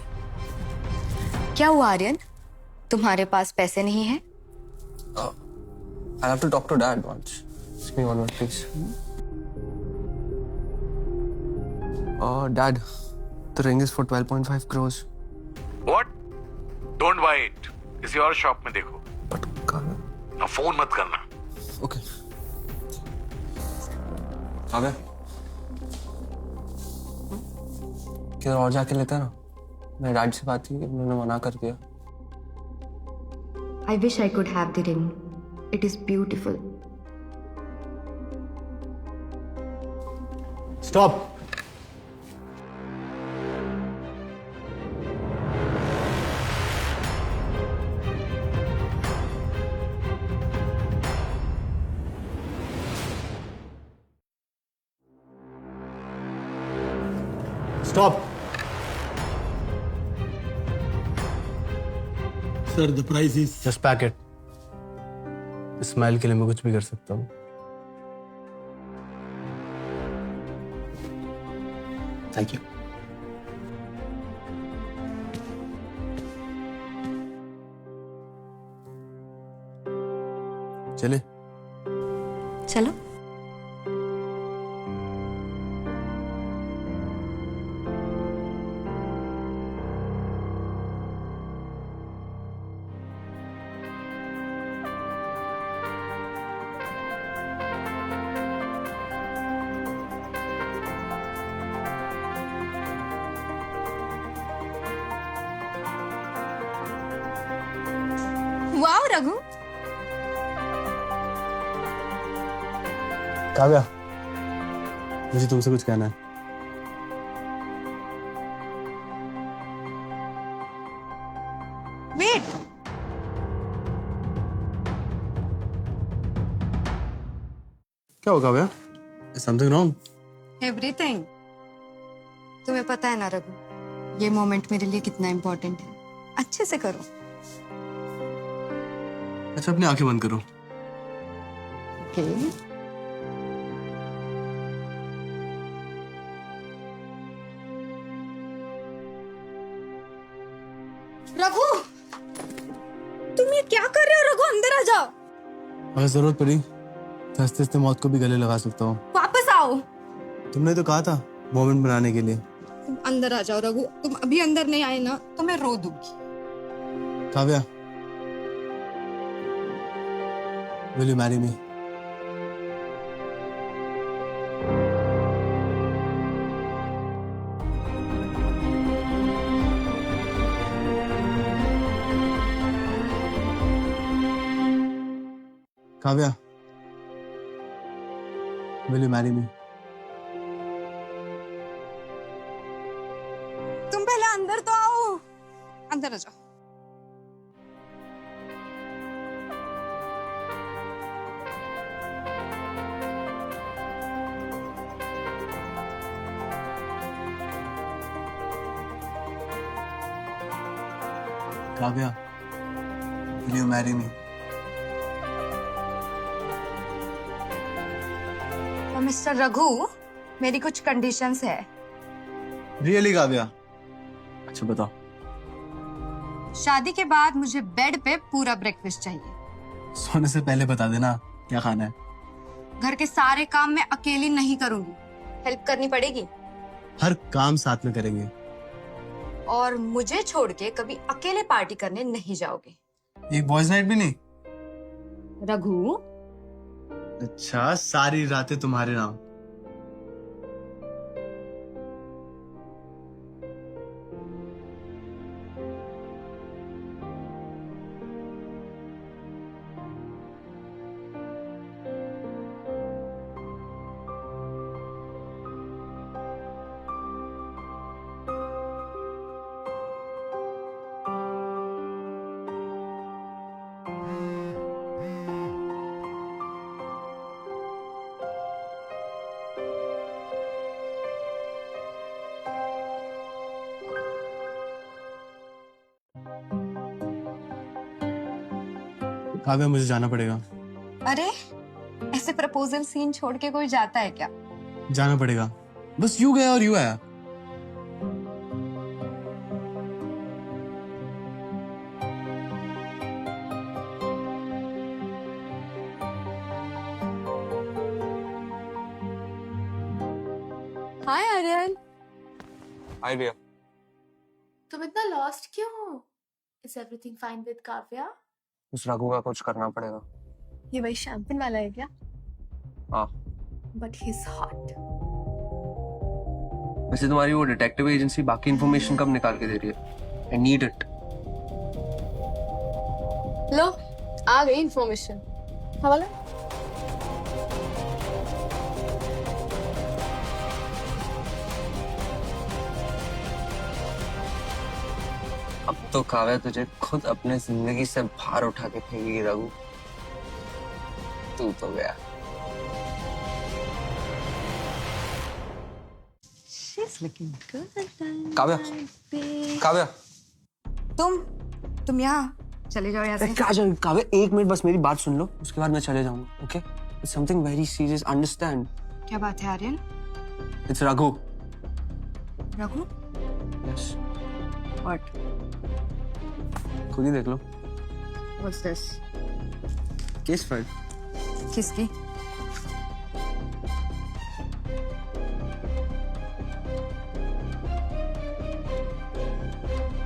क्या हुआ आर्यन? तुम्हारे पास पैसे नहीं हैं? I'll have to talk to Dad once. Just give me 1 minute, please. Dad, the ring is for 12.5 crores. What? Don't buy it. किसी और शॉप में देखो. But कहाँ? ना फोन मत करना. Okay. अबे किधर और जाके लेते हैं ना. मेरे डैड से बात की, उन्होंने मना कर दिया. I wish I could have the ring. It is beautiful. Stop. Stop. Sir, the price is Just pack it. Smile के लिए मैं कुछ भी कर सकता हूँ. thank you. चले. चलो. वाह रघु. काव्या, मुझे तुमसे कुछ कहना है. वेट. क्या हो काव्या? Something wrong? एवरीथिंग. तुम्हें पता है ना रघु, ये मोमेंट मेरे लिए कितना इम्पोर्टेंट है. अच्छे से करो. अच्छा, अपनी आंखें बंद करो. ओके. रघु, तुम ये क्या कर रहे हो? रघु, अंदर आ जाओ. अगर जरूरत पड़ी तो हंसते हंसते मौत को भी गले लगा सकता हूँ. वापस आओ. तुमने तो कहा था मोमेंट बनाने के लिए. तुम अंदर आ जाओ रघु. तुम अभी अंदर नहीं आए ना तो मैं रो दूंगी. Kavya, will you marry me? Kavya, will you marry me? तुम पहले अंदर तो आओ. अंदर आ जाओ. Kavya, will you marry me? तो मिस्टर रघु, मेरी कुछ कंडीशंस है. Really काव्या? अच्छा बताओ. शादी के बाद मुझे बेड पे पूरा ब्रेकफास्ट चाहिए. सोने से पहले बता देना क्या खाना है. घर के सारे काम मैं अकेली नहीं करूंगी. हेल्प करनी पड़ेगी. हर काम साथ में करेंगे. और मुझे छोड़ के कभी अकेले पार्टी करने नहीं जाओगे. एक बॉयज नाइट भी नहीं? रघु, अच्छा, सारी रातें तुम्हारे नाम. काव्या मुझे जाना पड़ेगा। अरे ऐसे प्रपोजल सीन छोड़ के कोई जाता है क्या? जाना पड़ेगा, बस यू गया और यू आया। हाय आर्यन, हाय भैया। तुम इतना लॉस्ट क्यों हो? Is everything fine with Kavya? उस रघु का कुछ करना पड़ेगा। ये वही शैम्पेन वाला है क्या? हाँ। But he is hot. वैसे तुम्हारी वो डिटेक्टिव एजेंसी बाकी इंफॉर्मेशन कब निकाल के दे रही है? I need it. लो, आ गई इंफॉर्मेशन। हवाला। अब तो काव्या तुझे खुद अपने जिंदगी से बाहर उठा के फेंकेगी रघु। तू तो गया। काव्या, काव्या, तुम यहाँ चले जाओ यहाँ से। क्या जाओ काव्या, 1 मिनट बस मेरी बात सुन लो, उसके बाद मैं चले जाऊंगा। Okay, it's something very serious, understand. क्या बात है Aryan? It's Raghu. Raghu? Yes. What? खुद ही देख लो। What's this? Case file. किसकी?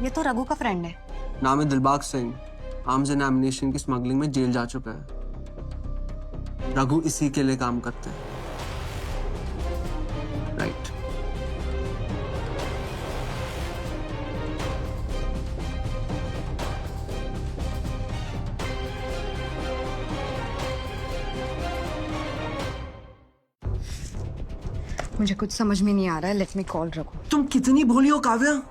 ये तो रघु का फ्रेंड है। नाम है Dilbagh Singh. Arms and ammunition की स्मगलिंग में जेल जा चुका है। रघु इसी के लिए काम करते हैं। राइट। मुझे कुछ समझ में नहीं आ रहा है। Let me call Raghu. तुम कितनी भोली हो काव्या।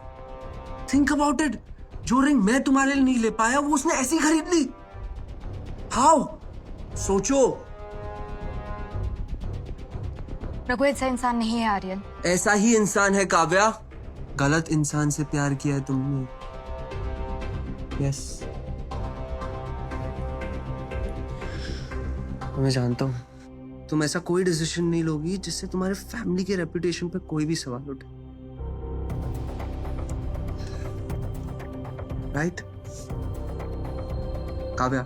Think about it. जो रिंग मैं तुम्हारे लिए नहीं ले पाया वो उसने ऐसी खरीद ली। हाउ? सोचो। रघु ऐसा इंसान नहीं है आर्यन। ऐसा ही इंसान है काव्या। गलत इंसान से प्यार किया है तुमने। यस। मैं जानता हूं तुम ऐसा कोई डिसीजन नहीं लोगी जिससे तुम्हारे फैमिली के रेपुटेशन पे कोई भी सवाल उठे। राइट? काव्या,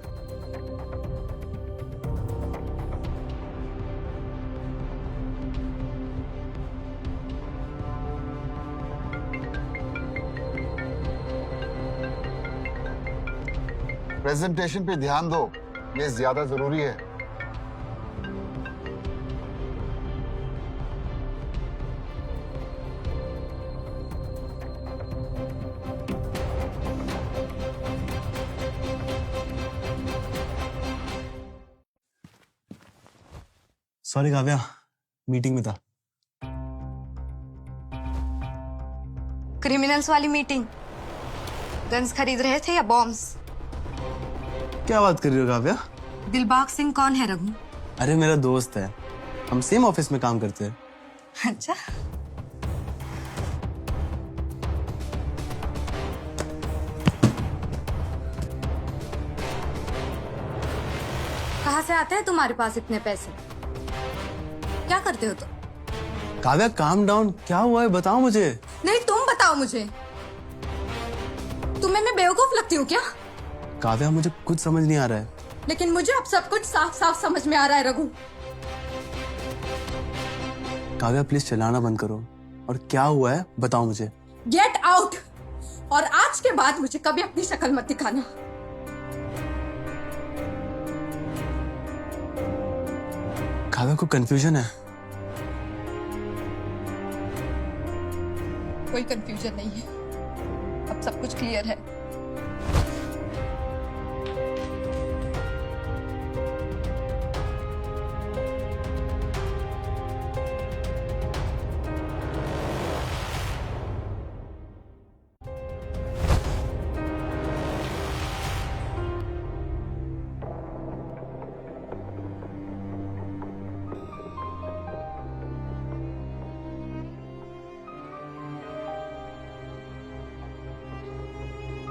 प्रेजेंटेशन पे ध्यान दो, ये ज्यादा जरूरी है। सॉरी काव्या, मीटिंग में था। क्रिमिनल्स वाली मीटिंग? गन्स खरीद रहे थे या बॉम्ब्स? क्या बात कर रही हो काव्या? दिलबाग सिंह कौन है रघु? अरे मेरा दोस्त है, हम सेम ऑफिस में काम करते हैं। अच्छा। कहाँ से आते हैं तुम्हारे पास इतने पैसे? क्या करते हो तुम? काव्या काम डाउन, क्या हुआ है बताओ मुझे। नहीं तुम बताओ मुझे। तुम्हें मैं बेवकूफ लगती हूँ क्या? काव्या मुझे कुछ समझ नहीं आ रहा है। लेकिन मुझे अब सब कुछ साफ साफ समझ में आ रहा है रघु। काव्या प्लीज चिल्लाना बंद करो, और क्या हुआ है बताओ मुझे। Get out. और आज के बाद मुझे कभी अपनी शक्ल मत दिखाना। काव्या को कंफ्यूजन है। कोई कंफ्यूजन नहीं है, अब सब कुछ क्लियर है।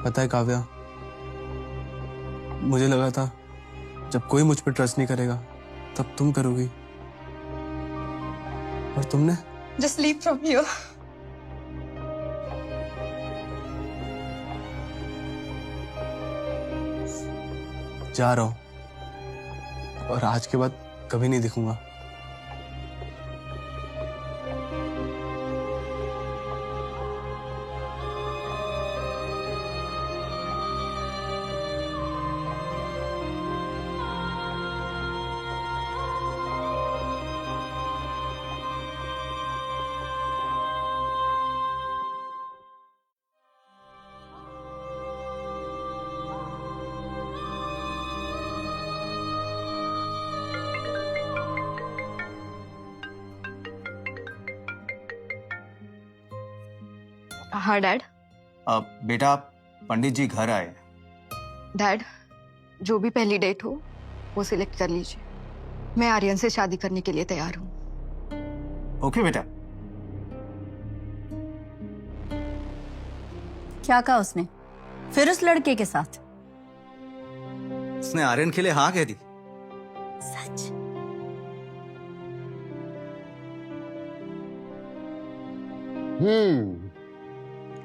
पता है काव्या, मुझे लगा था जब कोई मुझ पर ट्रस्ट नहीं करेगा तब तुम करोगी, और तुमने Just leave from here. जा रहा हूं और आज के बाद कभी नहीं दिखूंगा। हाँ डैड। बेटा पंडित जी घर आए। डैड, जो भी पहली डेट हो वो सिलेक्ट कर लीजिए। मैं आर्यन से शादी करने के लिए तैयार हूँ। ओके बेटा। क्या कहा उसने फिर उस लड़के के साथ? उसने आर्यन के लिए हाँ कह दी। सच?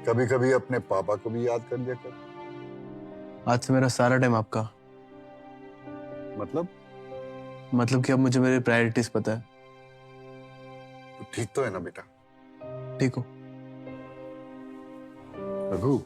कभी कभी अपने पापा को भी याद कर लिया कर। आज से मेरा सारा टाइम आपका। मतलब कि अब मुझे मेरी प्रायोरिटीज पता है। तो ठीक तो है ना बेटा? ठीक हो? रघु,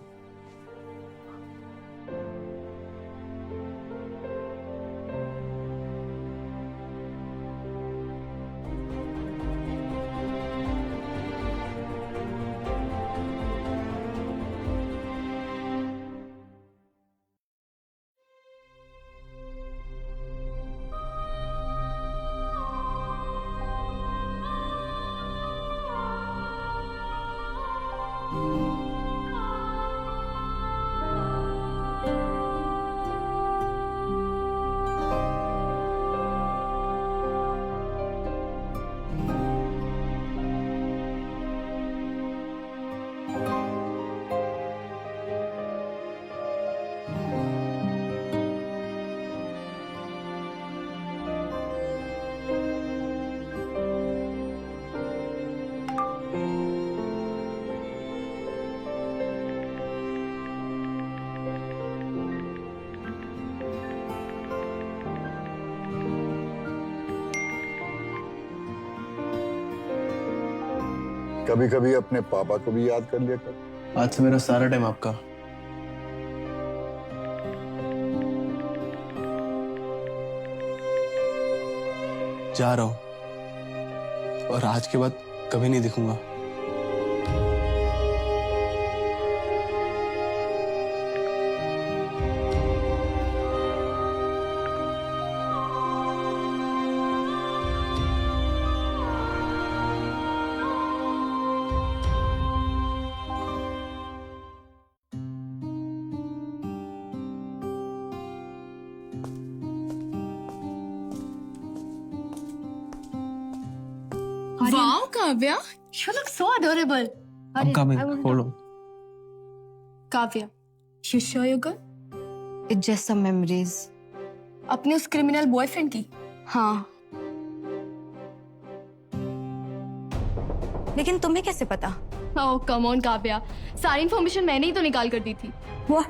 कभी कभी अपने पापा को भी याद कर लिया कर। आज से मेरा सारा टाइम आपका। जा रहा हूं और आज के बाद कभी नहीं दिखूंगा। Wow, Kavya, you look so adorable. I'm coming. Hold on. Kavya, you sure you're good? It's just some memories. अपने उस क्रिमिनल बॉयफ्रेंड की? हाँ। लेकिन तुम्हें कैसे पता? Oh, come on, Kavya. सारी इन्फॉर्मेशन मैंने ही तो निकाल कर दी थी। What?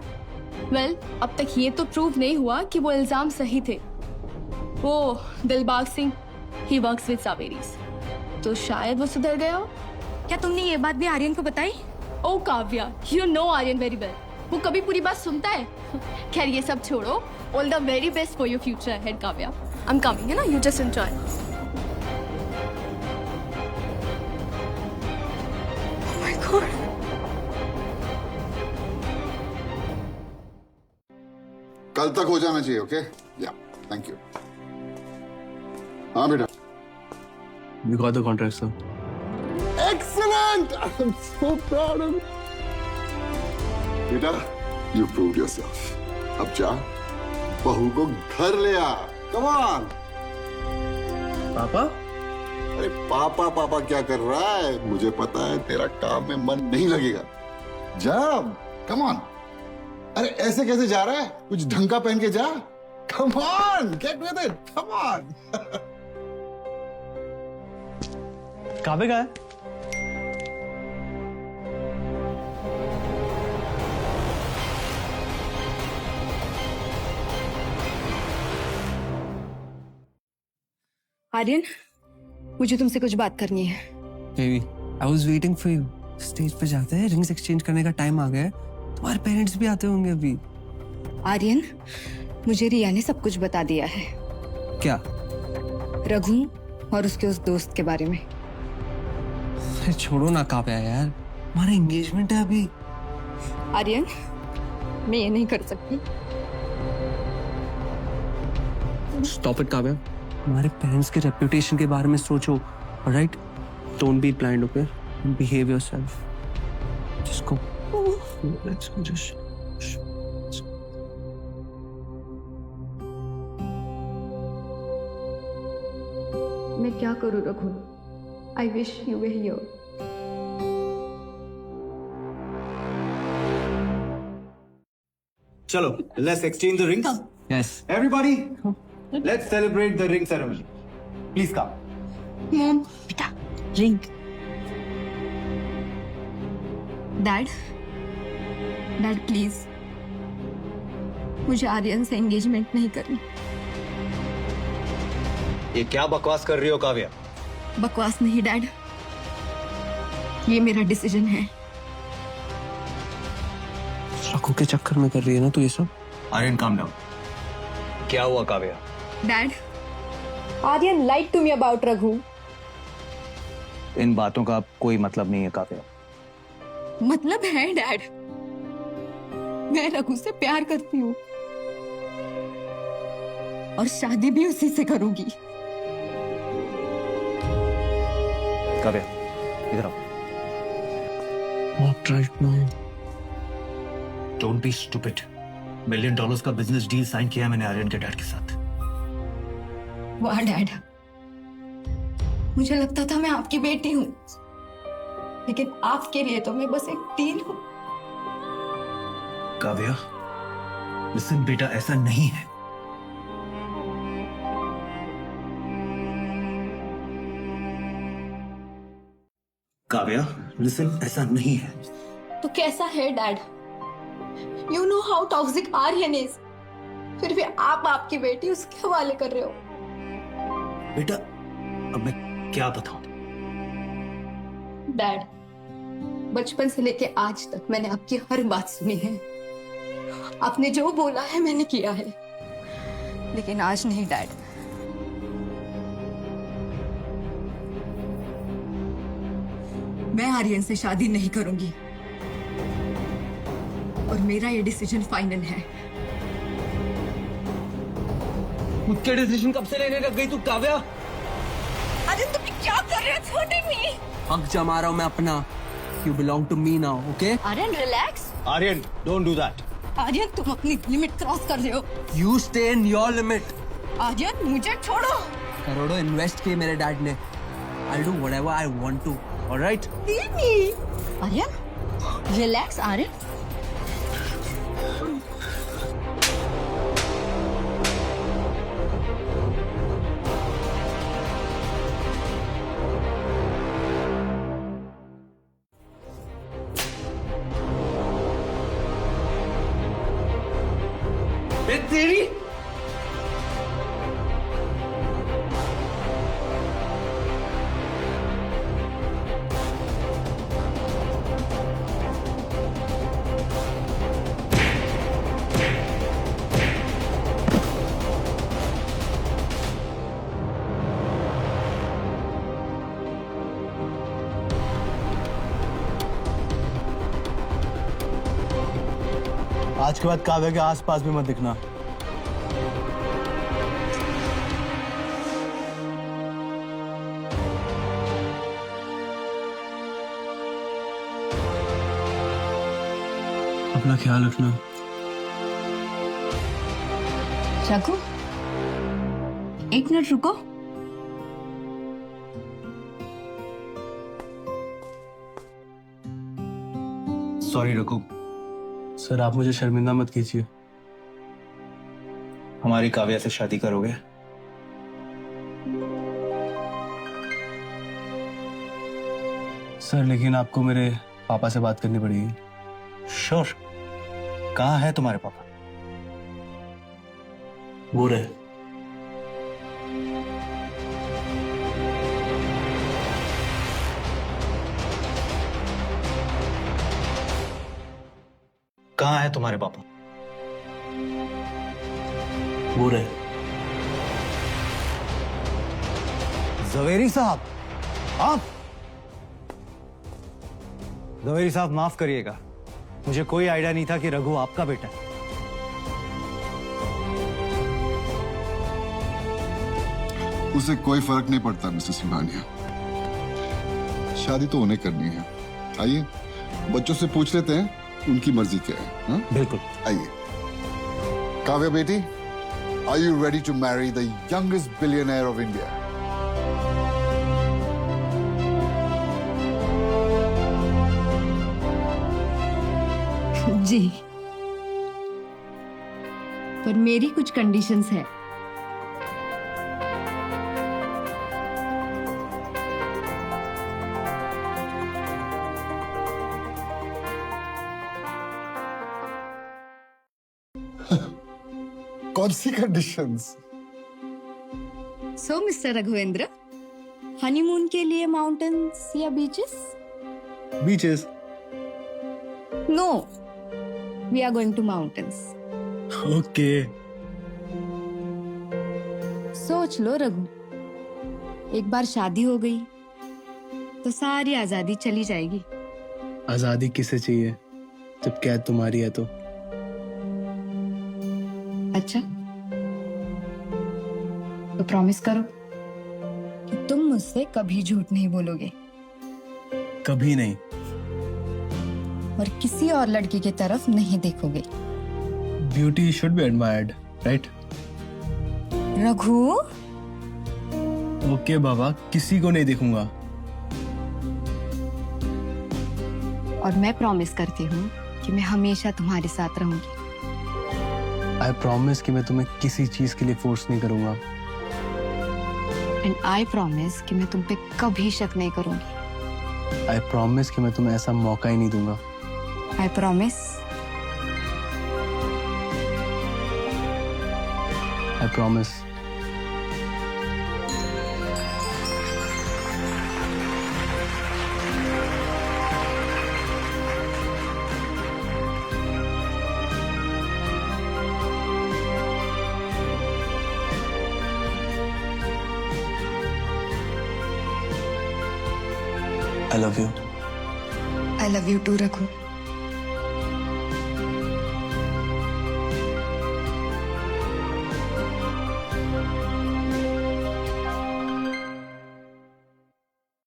Well, अब तक ये तो प्रूव नहीं हुआ कि वो इल्जाम सही थे। वो Dilbag Singh, he works with Saveris. तो शायद वो सुधर गया हो। क्या तुमने ये बात भी आर्यन को बताई? ओ Kavya, you know Aryan very well. वो कभी पूरी बात सुनता है? खैर ये सब छोड़ो। All the very best for your future ahead, Kavya. I'm coming, है ना? You just enjoy. Oh my God. कल तक हो जाना चाहिए। ओके? या, थैंक यू। हाँ बेटा। We got the contract, sir. Excellent! I'm so proud of you. बेटा, you proved yourself. अब जा, बहू को घर ले आ। Come on. पापा? अरे पापा पापा क्या कर रहा है? मुझे पता है तेरा काम में मन नहीं लगेगा। जा, come on. अरे ऐसे कैसे जा रहा है? कुछ ढंग का पहन के जा। Come on, get with it. Come on. काबे का है? आर्यन, मुझे तुमसे कुछ बात करनी है। Baby, I was waiting for you. Stage पे जाते हैं, रिंग्स एक्सचेंज करने का टाइम आ गया है। तुम्हारे पेरेंट्स भी आते होंगे अभी। आर्यन, मुझे रिया ने सब कुछ बता दिया है। क्या? रघु और उसके उस दोस्त के बारे में। अरे छोड़ो ना काव्या यार, हमारा एंगेजमेंट है अभी। आर्यन, मैं ये नहीं कर सकती। स्टॉप इट काव्या, हमारे पेरेंट्स के रेपुटेशन के बारे में सोचो, alright? Don't be blind, okay? Behave yourself. Just go, let's go, just. मैं क्या करूं Raghu? I wish you way here. चलो, let's exchange the rings. Yes. Everybody, let's celebrate the ring ceremony. Please come. Mom, बेटा, ring. Dad, please, मुझे आर्यन से engagement नहीं करनी। ये क्या बकवास कर रही हो काव्या? बकवास नहीं डैड, ये मेरा डिसीजन है। रघु के चक्कर में कर रही है ना तू ये सब? Aryan, calm down. क्या हुआ Kavya? Dad, Aryan lied to me about Raghu. इन बातों का कोई मतलब नहीं है काव्या। मतलब है डैड, मैं रघु से प्यार करती हूँ और शादी भी उसी से करूंगी। काव्या, इधर आओ। Not right now. Don't be stupid. $1 million का बिजनेस डील साइन किया मैंने आर्यन के डैड के साथ। वाह डैड, मुझे लगता था मैं आपकी बेटी हूँ, लेकिन आपके लिए तो मैं बस एक टीन हूँ। काव्या, लिसन बेटा, ऐसा नहीं है। काव्या, लिसन, ऐसा नहीं है। तो कैसा है dad? You know how toxic Aryan is, फिर भी आप आपकी बेटी उसके हवाले कर रहे हो। बेटा, अब मैं क्या बताऊं? डैड, बचपन से लेके आज तक मैंने आपकी हर बात सुनी है। आपने जो बोला है मैंने किया है, लेकिन आज नहीं डैड। मैं आर्यन से शादी नहीं करूंगी और मेरा ये डिसीजन फाइनल है। खुद के डिसीजन कब से लेने लग गई तू काव्या? आर्यन, तुम क्या कर रहे हो? छोटे मी हक जमा रहा हूं मैं अपना। You belong to me now, okay? Aryan, relax. Aryan, don't do that. Aryan, तुम अपनी लिमिट क्रॉस कर रहे हो। You stay in your limit. Aryan, मुझे छोड़ो। करोड़ों इन्वेस्ट किए मेरे डैड ने। I'll do whatever I want to. All right? Aryan, relax Aryan. तेरी आज के बाद काव्या के आसपास भी मत दिखना। अपना ख्याल रखना। रघु, एक मिनट रुको। सॉरी रघु। सर, आप मुझे शर्मिंदा मत कीजिए। हमारी काव्या से शादी करोगे? सर लेकिन आपको मेरे पापा से बात करनी पड़ेगी। श्योर। कहाँ है तुम्हारे पापा? वो रहे। कहाँ है तुम्हारे पापा? वो रहे। जवेरी साहब, आप? जवेरी साहब माफ करिएगा, मुझे कोई आइडिया नहीं था कि रघु आपका बेटा है। उसे कोई फर्क नहीं पड़ता मिसेस सिंघानिया, शादी तो उन्हें करनी है। आइए बच्चों से पूछ लेते हैं उनकी मर्जी क्या है। हा? बिल्कुल। आइए। काव्या बेटी, are you ready to marry the youngest billionaire of India? जी, पर मेरी कुछ कंडीशंस है। कौन सी कंडीशंस? सो मिस्टर रघुवेंद्र, हनीमून के लिए माउंटेन्स या beaches? Beaches. No, we are going to mountains. Okay. सोच लो रघु, एक बार शादी हो गई तो सारी आजादी चली जाएगी। आजादी किसे चाहिए जब कैद तुम्हारी है तो? अच्छा, तो प्रॉमिस करो कि तुम मुझसे कभी झूठ नहीं बोलोगे कभी नहीं। और किसी और लड़की की तरफ नहीं देखोगे। Beauty should be admired, right? Raghu, okay बाबा, किसी को नहीं देखूंगा। और मैं प्रॉमिस करती हूँ कि मैं हमेशा तुम्हारे साथ रहूंगी। आई प्रॉमिस कि मैं तुम्हें किसी चीज के लिए फोर्स नहीं करूंगा। एंड आई प्रॉमिस कि मैं तुम पे कभी शक नहीं करूंगी। आई प्रॉमिस कि मैं तुम्हें ऐसा मौका ही नहीं दूंगा। I promise. I promise. I love you. I love you too, Raghu.